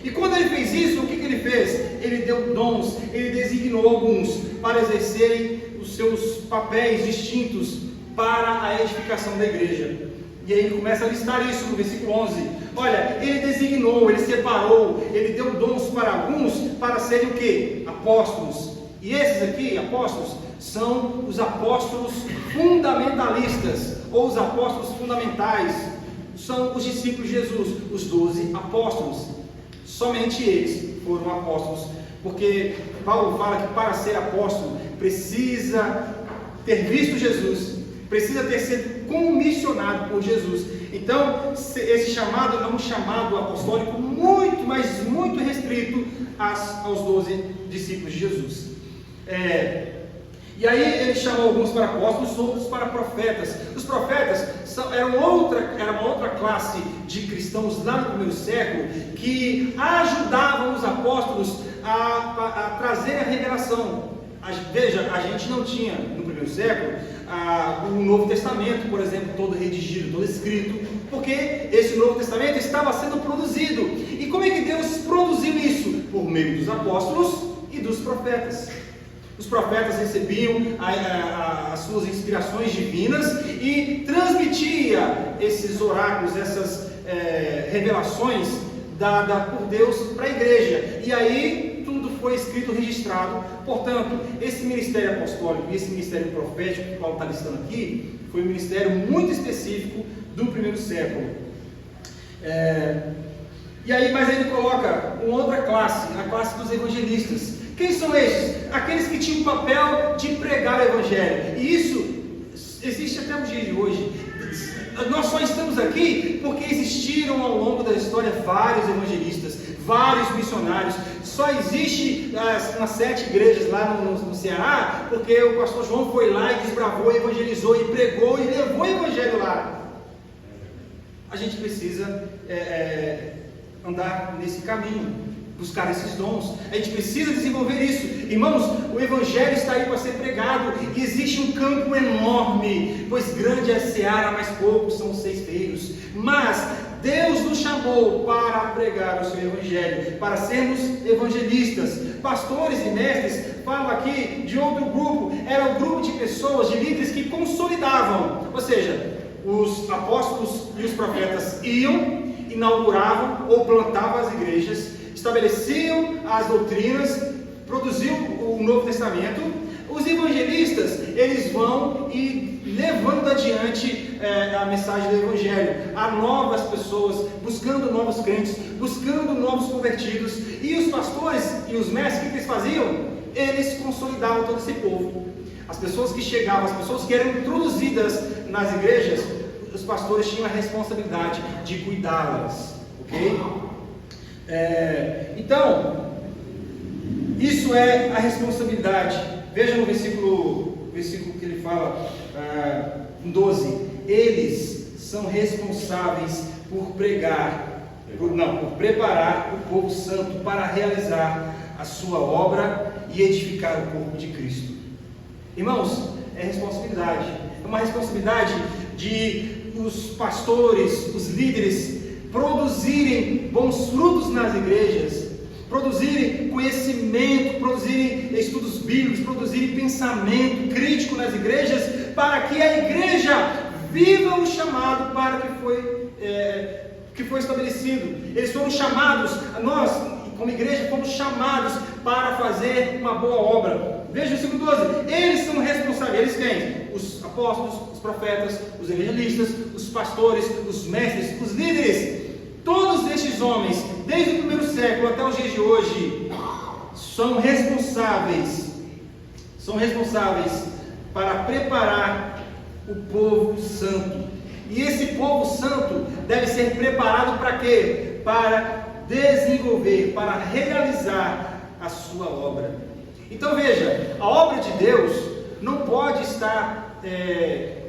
[SPEAKER 1] E quando ele fez isso, o que ele fez? Ele deu dons, ele designou alguns para exercerem os seus papéis distintos para a edificação da igreja. E aí ele começa a listar isso no versículo 11. Olha, ele designou, ele separou, ele deu dons para alguns para serem o quê? Apóstolos. E esses aqui, apóstolos, são os apóstolos fundamentalistas, ou os apóstolos fundamentais. São os discípulos de Jesus, os 12 apóstolos. Somente eles foram apóstolos, porque Paulo fala que para ser apóstolo precisa ter visto Jesus, precisa ter sido comissionado por Jesus. Então, esse chamado é um chamado apostólico muito, mas muito restrito aos 12 discípulos de Jesus. E aí ele chamou alguns para apóstolos, outros para profetas. Os profetas era uma outra classe de cristãos lá no primeiro século que ajudavam os apóstolos a trazer a revelação. Veja, a gente não tinha no primeiro século o Novo Testamento, por exemplo, todo redigido, todo escrito, porque esse Novo Testamento estava sendo produzido. E como é que Deus produziu isso? Por meio dos apóstolos e dos profetas. Os profetas recebiam as suas inspirações divinas e transmitia esses oráculos, essas revelações dadas por Deus para a igreja. E aí tudo foi escrito, registrado. Portanto, esse ministério apostólico e esse ministério profético que Paulo está listando aqui, foi um ministério muito específico do primeiro século. Mas ele coloca uma outra classe, a classe dos evangelistas. Quem são estes? Aqueles que tinham o papel de pregar o Evangelho. E isso existe até os dias de hoje. Nós só estamos aqui porque existiram ao longo da história vários evangelistas, vários missionários. Só existe nas 7 igrejas lá no Ceará porque o pastor João foi lá e desbravou, evangelizou e pregou e levou o Evangelho lá. A gente precisa andar nesse caminho, buscar esses dons. A gente precisa desenvolver isso. Irmãos, o Evangelho está aí para ser pregado e existe um campo enorme, pois grande é a seara, mas poucos são os ceifeiros. Mas Deus nos chamou para pregar o seu Evangelho, para sermos evangelistas. Pastores e mestres, falo aqui de outro grupo, era um grupo de pessoas, de líderes que consolidavam, ou seja, os apóstolos e os profetas iam, inauguravam ou plantavam as igrejas, estabeleciam as doutrinas, produziam o Novo Testamento. Os evangelistas, eles vão e levando adiante a mensagem do Evangelho a novas pessoas, buscando novos crentes, buscando novos convertidos. E os pastores e os mestres, o que eles faziam? Eles consolidavam todo esse povo. As pessoas que chegavam, as pessoas que eram introduzidas nas igrejas, os pastores tinham a responsabilidade de cuidá-las, ok? Então, isso é a responsabilidade. Veja no versículo que ele fala, em 12: eles são responsáveis por preparar o povo santo para realizar a sua obra e edificar o corpo de Cristo. Irmãos, é responsabilidade. É uma responsabilidade de os pastores, os líderes, produzirem bons frutos nas igrejas, produzirem conhecimento, produzirem estudos bíblicos, produzirem pensamento crítico nas igrejas, para que a igreja viva o chamado para que foi estabelecido. Eles foram chamados, nós como igreja fomos chamados para fazer uma boa obra. Veja o versículo 12: eles são responsáveis. Eles quem? Os apóstolos, os profetas, os evangelistas, os pastores, os mestres, os líderes. Todos estes homens, desde o primeiro século até os dias de hoje, são responsáveis para preparar o povo santo. E esse povo santo deve ser preparado para quê? Para desenvolver, para realizar a sua obra. Então veja, a obra de Deus não pode estar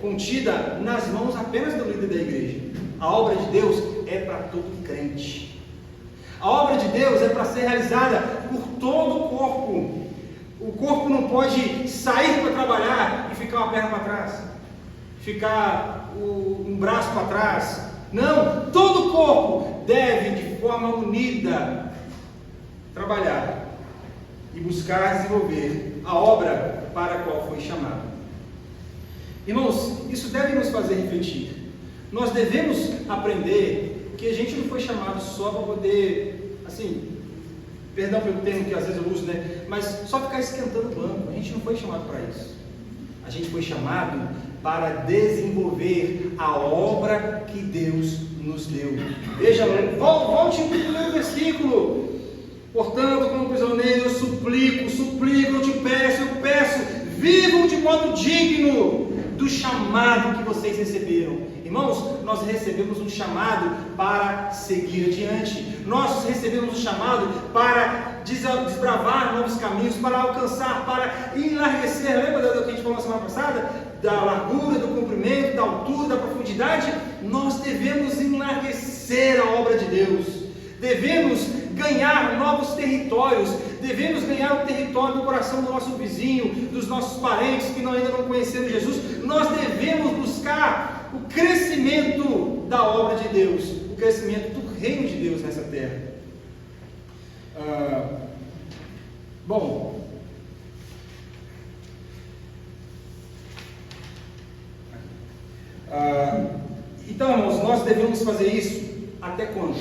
[SPEAKER 1] contida nas mãos apenas do líder da igreja. A obra de Deus é para todo crente. A obra de Deus é para ser realizada por todo o corpo. O corpo não pode sair para trabalhar e ficar uma perna para trás, ficar um braço para trás. Não, todo o corpo deve de forma unida trabalhar e buscar desenvolver a obra para a qual foi chamado. Irmãos, isso deve nos fazer refletir. Nós devemos aprender que a gente não foi chamado só para poder, perdão pelo termo que às vezes eu uso, mas só ficar esquentando o banco. A gente não foi chamado para isso. A gente foi chamado para desenvolver a obra que Deus nos deu. Veja, volte para o primeiro versículo. Portanto, como prisioneiro, eu suplico, eu te peço, vivam de modo digno do chamado que vocês receberam. Irmãos, nós recebemos um chamado para seguir adiante. Nós recebemos um chamado para desbravar novos caminhos, para alcançar, para enlarguecer. Lembra do que a gente falou na semana passada? Da largura, do comprimento, da altura, da profundidade. Nós devemos enlarguecer a obra de Deus. Devemos ganhar novos territórios. Devemos ganhar o território do coração do nosso vizinho, dos nossos parentes que ainda não conheceram Jesus. Nós devemos buscar o crescimento da obra de Deus, o crescimento do reino de Deus nessa terra. Então, irmãos, nós devemos fazer isso até quando?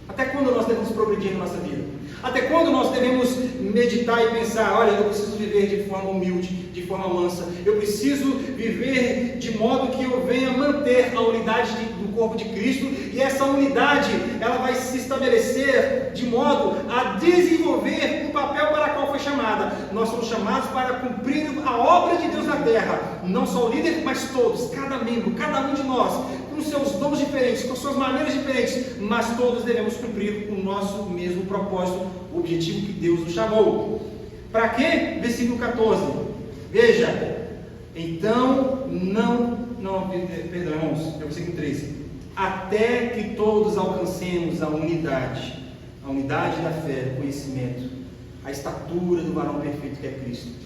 [SPEAKER 1] Até quando nós devemos progredir na nossa vida? Até quando nós devemos meditar e pensar, olha, eu preciso viver de forma humilde, de forma mansa, eu preciso viver de modo que eu venha manter a unidade do corpo de Cristo, e essa unidade, ela vai se estabelecer de modo a desenvolver o papel para o qual foi chamada. Nós somos chamados para cumprir a obra de Deus na terra, não só o líder, mas todos, cada membro, cada um de nós, com seus dons diferentes, com suas maneiras diferentes, mas todos devemos cumprir o nosso mesmo propósito, o objetivo que Deus nos chamou. Para quê? Versículo 14. Veja, então irmãos, é o versículo 13. Até que todos alcancemos a unidade da fé, do conhecimento, a estatura do varão perfeito que é Cristo.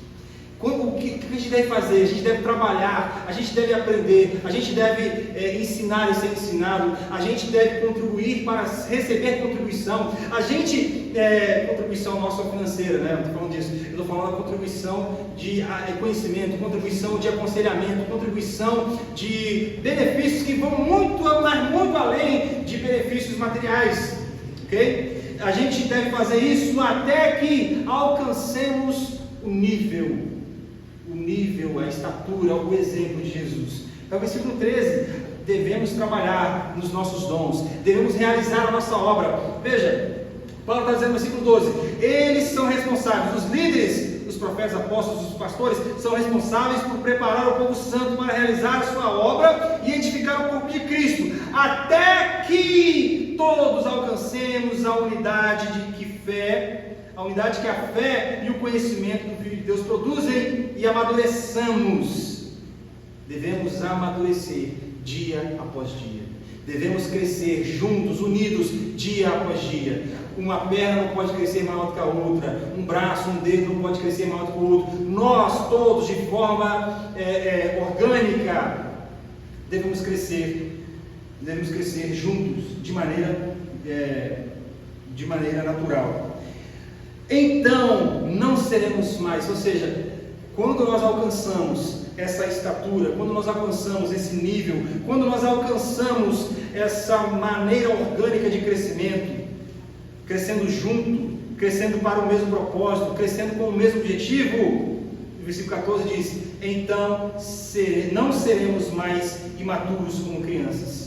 [SPEAKER 1] O que a gente deve fazer? A gente deve trabalhar, a gente deve aprender, a gente deve ensinar e ser ensinado, a gente deve contribuir para receber contribuição. Contribuição nossa financeira, né? Não estou falando disso, eu estou falando da contribuição de conhecimento, contribuição de aconselhamento, contribuição de benefícios que vão muito além de benefícios materiais, ok? A gente deve fazer isso até que alcancemos o nível, a estatura, o exemplo de Jesus. Então, versículo 13, devemos trabalhar nos nossos dons, devemos realizar a nossa obra. Veja, Paulo está dizendo no versículo 12, eles são responsáveis, os líderes, os profetas, apóstolos, os pastores, são responsáveis por preparar o povo santo para realizar a sua obra e edificar o corpo de Cristo, até que todos alcancemos a unidade a unidade que a fé e o conhecimento do Filho de Deus produzem e amadureçamos. Devemos amadurecer dia após dia. Devemos crescer juntos, unidos, dia após dia. Uma perna não pode crescer maior do que a outra. Um braço, um dedo não pode crescer maior do que o outro. Nós todos, de forma orgânica, devemos crescer juntos, de maneira natural. Então, não seremos mais, ou seja, quando nós alcançamos essa estatura, quando nós alcançamos esse nível, quando nós alcançamos essa maneira orgânica de crescimento, crescendo junto, crescendo para o mesmo propósito, crescendo com o mesmo objetivo, o versículo 14 diz, então não seremos mais imaturos como crianças.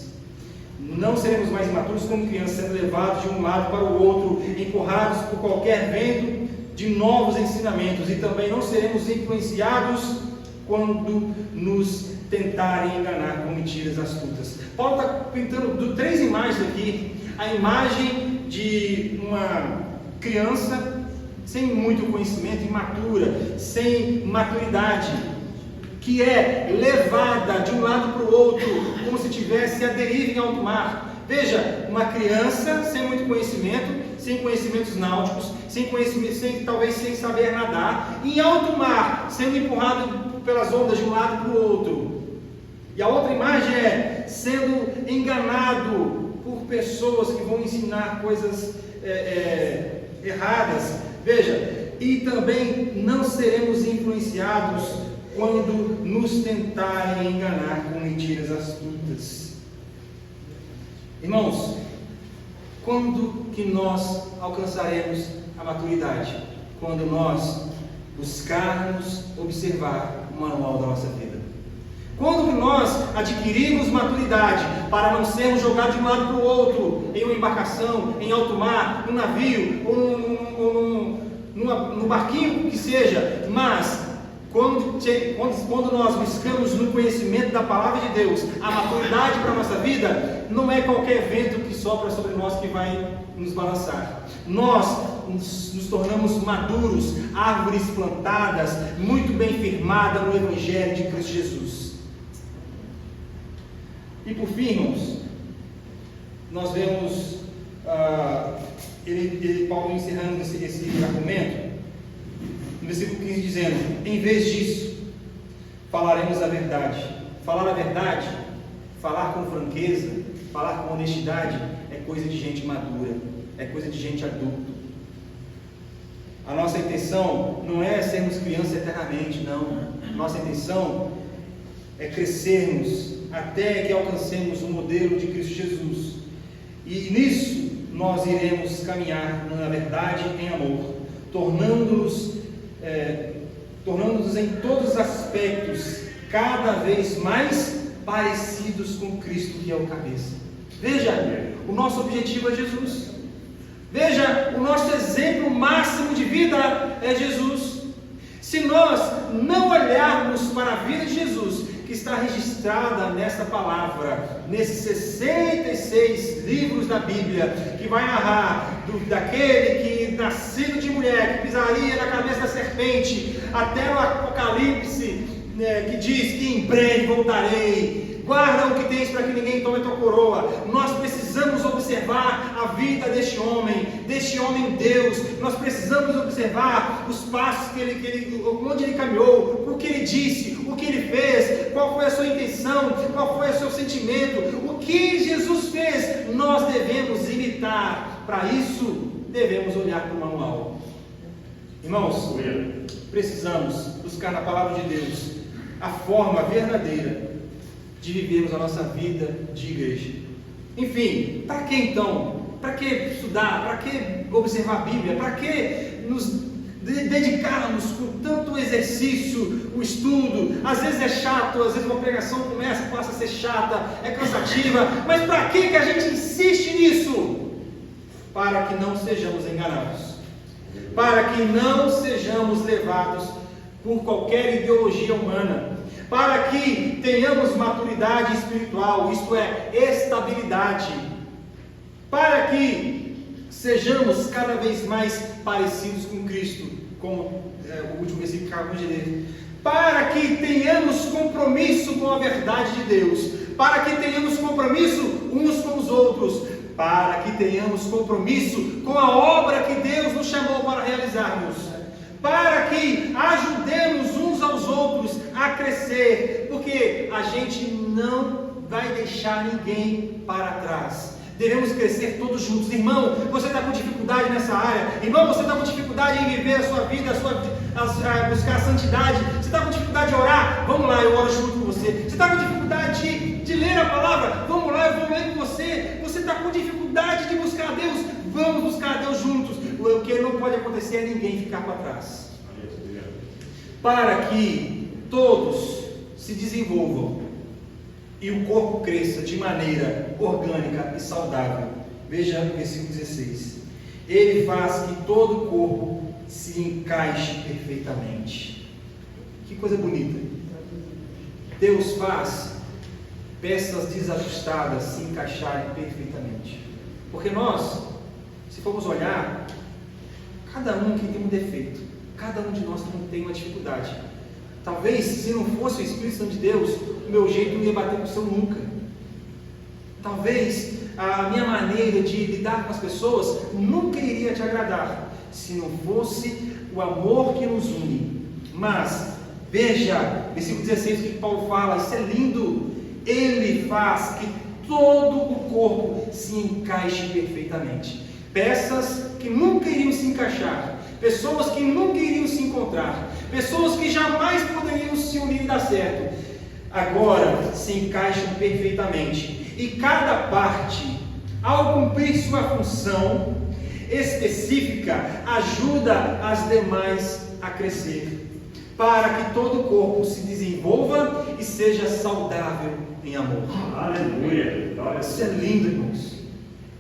[SPEAKER 1] Não seremos mais imaturos como crianças, sendo levados de um lado para o outro, empurrados por qualquer vento de novos ensinamentos, e também não seremos influenciados quando nos tentarem enganar com mentiras astutas. Paulo está pintando 3 imagens aqui. A imagem de uma criança sem muito conhecimento, imatura, sem maturidade, que é levada de um lado para o outro, como se estivesse à deriva em alto mar. Veja, uma criança sem muito conhecimento, sem conhecimentos náuticos, talvez sem saber nadar, em alto mar, sendo empurrado pelas ondas de um lado para o outro. E a outra imagem é sendo enganado por pessoas que vão ensinar coisas erradas. Veja, e também não seremos influenciados quando nos tentarem enganar com mentiras astutas. Irmãos, quando que nós alcançaremos a maturidade? Quando nós buscarmos observar o manual da nossa vida? Quando nós adquirimos maturidade para não sermos jogados de um lado para o outro, em uma embarcação, em alto mar, num navio, ou num barquinho que seja, mas quando nós buscamos no conhecimento da palavra de Deus a maturidade para a nossa vida, não é qualquer vento que sopra sobre nós que vai nos balançar. Nós nos tornamos maduros, árvores plantadas, muito bem firmadas no Evangelho de Cristo Jesus. E por fim, irmãos, nós vemos Paulo encerrando esse argumento, no versículo 15, dizendo: em vez disso, falaremos a verdade. Falar a verdade, falar com franqueza, falar com honestidade, é coisa de gente madura, é coisa de gente adulta. A nossa intenção não é sermos crianças eternamente, não. Nossa intenção é crescermos até que alcancemos o modelo de Cristo Jesus. E nisso nós iremos caminhar na verdade em amor, tornando-nos em todos os aspectos cada vez mais parecidos com Cristo, que é o cabeça. Veja, o nosso objetivo é Jesus. Veja, o nosso exemplo máximo de vida é Jesus. Se nós não olharmos para a vida de Jesus, que está registrada nesta palavra, nesses 66 livros da Bíblia, que vai narrar daquele que, nascido de mulher, que pisaria na cabeça da serpente, até o Apocalipse, que diz que em breve voltarei. Guarda o que tens para que ninguém tome a tua coroa. Nós precisamos observar a vida deste homem Deus. Nós precisamos observar os passos onde ele caminhou, o que ele disse, o que ele fez, qual foi a sua intenção, qual foi o seu sentimento, o que Jesus fez. Nós devemos imitar. Para isso, devemos olhar para o manual. Irmãos, precisamos buscar na palavra de Deus a forma verdadeira de vivermos a nossa vida de igreja. Enfim, para que então? Para que estudar? Para que observar a Bíblia? Para que nos dedicarmos com tanto exercício, o estudo? Às vezes é chato, às vezes uma pregação passa a ser chata, é cansativa, mas para que a gente insiste nisso? Para que não sejamos enganados, para que não sejamos levados por qualquer ideologia humana, para que tenhamos maturidade espiritual, isto é, estabilidade, para que sejamos cada vez mais parecidos com Cristo, como o último versículo que acabamos de ler, para que tenhamos compromisso com a verdade de Deus, para que tenhamos compromisso uns com os outros, para que tenhamos compromisso com a obra que Deus nos chamou para realizarmos, para que ajudemos uns aos outros a crescer, porque a gente não vai deixar ninguém para trás. Devemos crescer todos juntos. Irmão, você está com dificuldade nessa área? Irmão, você está com dificuldade em viver a sua vida, buscar a santidade? Você está com dificuldade de orar? Vamos lá, eu oro junto com você. Você está com dificuldade de ler a palavra? Vamos lá, eu vou ler com você. Você está com dificuldade de buscar a Deus? Vamos buscar a Deus juntos. O que não pode acontecer é ninguém ficar para trás. Para que todos se desenvolvam e o corpo cresça de maneira orgânica e saudável. Veja o versículo 16. Ele faz que todo o corpo se encaixe perfeitamente. Que coisa bonita. Deus faz peças desajustadas se encaixarem perfeitamente. Porque nós, se formos olhar, cada um que tem um defeito, cada um de nós tem uma dificuldade. Talvez, se não fosse o Espírito Santo de Deus, o meu jeito não ia bater com o seu nunca. Talvez a minha maneira de lidar com as pessoas nunca iria te agradar, se não fosse o amor que nos une. Mas, veja, versículo 16, o que Paulo fala, isso é lindo. Ele faz que todo o corpo se encaixe perfeitamente. Peças que nunca iriam se encaixar, pessoas que nunca iriam se encontrar, pessoas que jamais poderiam se unir e dar certo, agora se encaixam perfeitamente. E cada parte, ao cumprir sua função específica, ajuda as demais a crescer. para que todo o corpo se desenvolva e seja saudável em amor.
[SPEAKER 2] Aleluia.
[SPEAKER 1] Isso é lindo, irmãos.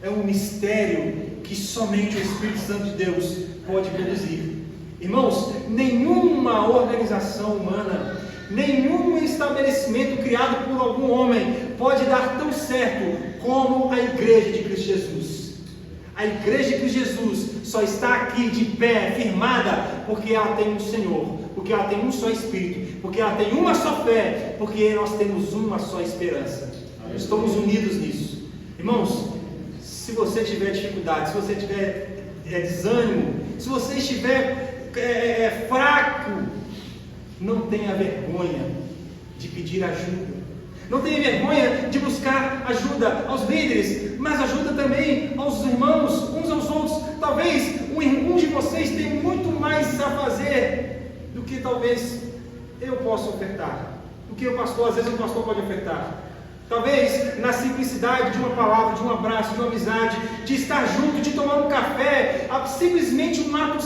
[SPEAKER 1] É um mistério que somente o Espírito Santo de Deus pode produzir. Irmãos, nenhuma organização humana, nenhum estabelecimento criado por algum homem pode dar tão certo como a Igreja de Cristo Jesus. A Igreja de Cristo Jesus só está aqui de pé, firmada, porque ela tem um Senhor, porque ela tem um só Espírito, porque ela tem uma só fé, porque nós temos uma só esperança. Estamos unidos nisso. Irmãos, se você tiver dificuldade, se você tiver desânimo, se você estiver fraco, não tenha vergonha de pedir ajuda. Não tenha vergonha de buscar ajuda aos líderes, mas ajuda também aos irmãos, uns aos outros. Talvez um de vocês tenha muito mais a fazer do que talvez eu possa ofertar, do que o pastor, às vezes o pastor pode ofertar. Talvez na simplicidade de uma palavra, de um abraço, de uma amizade, de estar junto, de tomar um café, simplesmente um ato,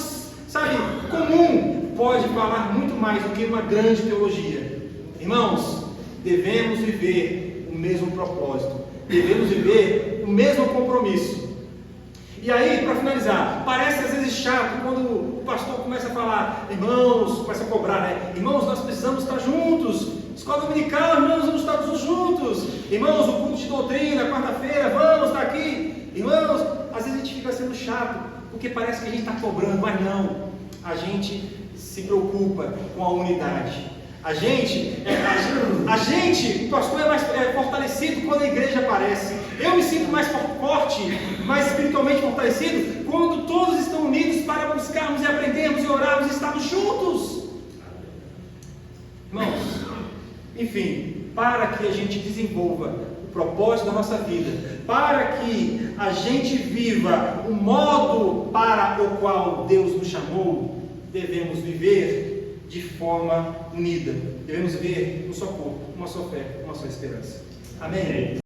[SPEAKER 1] sabe, comum, pode falar muito mais do que uma grande teologia. Irmãos, devemos viver o mesmo propósito, devemos viver o mesmo compromisso. E aí, para finalizar, parece às vezes chato quando o pastor começa a falar, irmãos, começa a cobrar, né? Irmãos, nós precisamos estar juntos. Escola dominical, irmãos, vamos estar todos juntos. Irmãos, o culto de doutrina, quarta-feira, vamos estar aqui. Irmãos, às vezes a gente fica sendo chato, porque parece que a gente está cobrando, mas não. A gente se preocupa com a unidade. A gente, o pastor é mais fortalecido quando a igreja aparece. Eu me sinto mais forte, mais espiritualmente fortalecido, quando todos estão unidos para buscarmos e aprendermos e orarmos e estarmos juntos. Irmãos, enfim, para que a gente desenvolva o propósito da nossa vida, para que a gente viva o modo para o qual Deus nos chamou, devemos viver de forma unida. Devemos viver um só corpo, uma só fé, uma só esperança. Amém?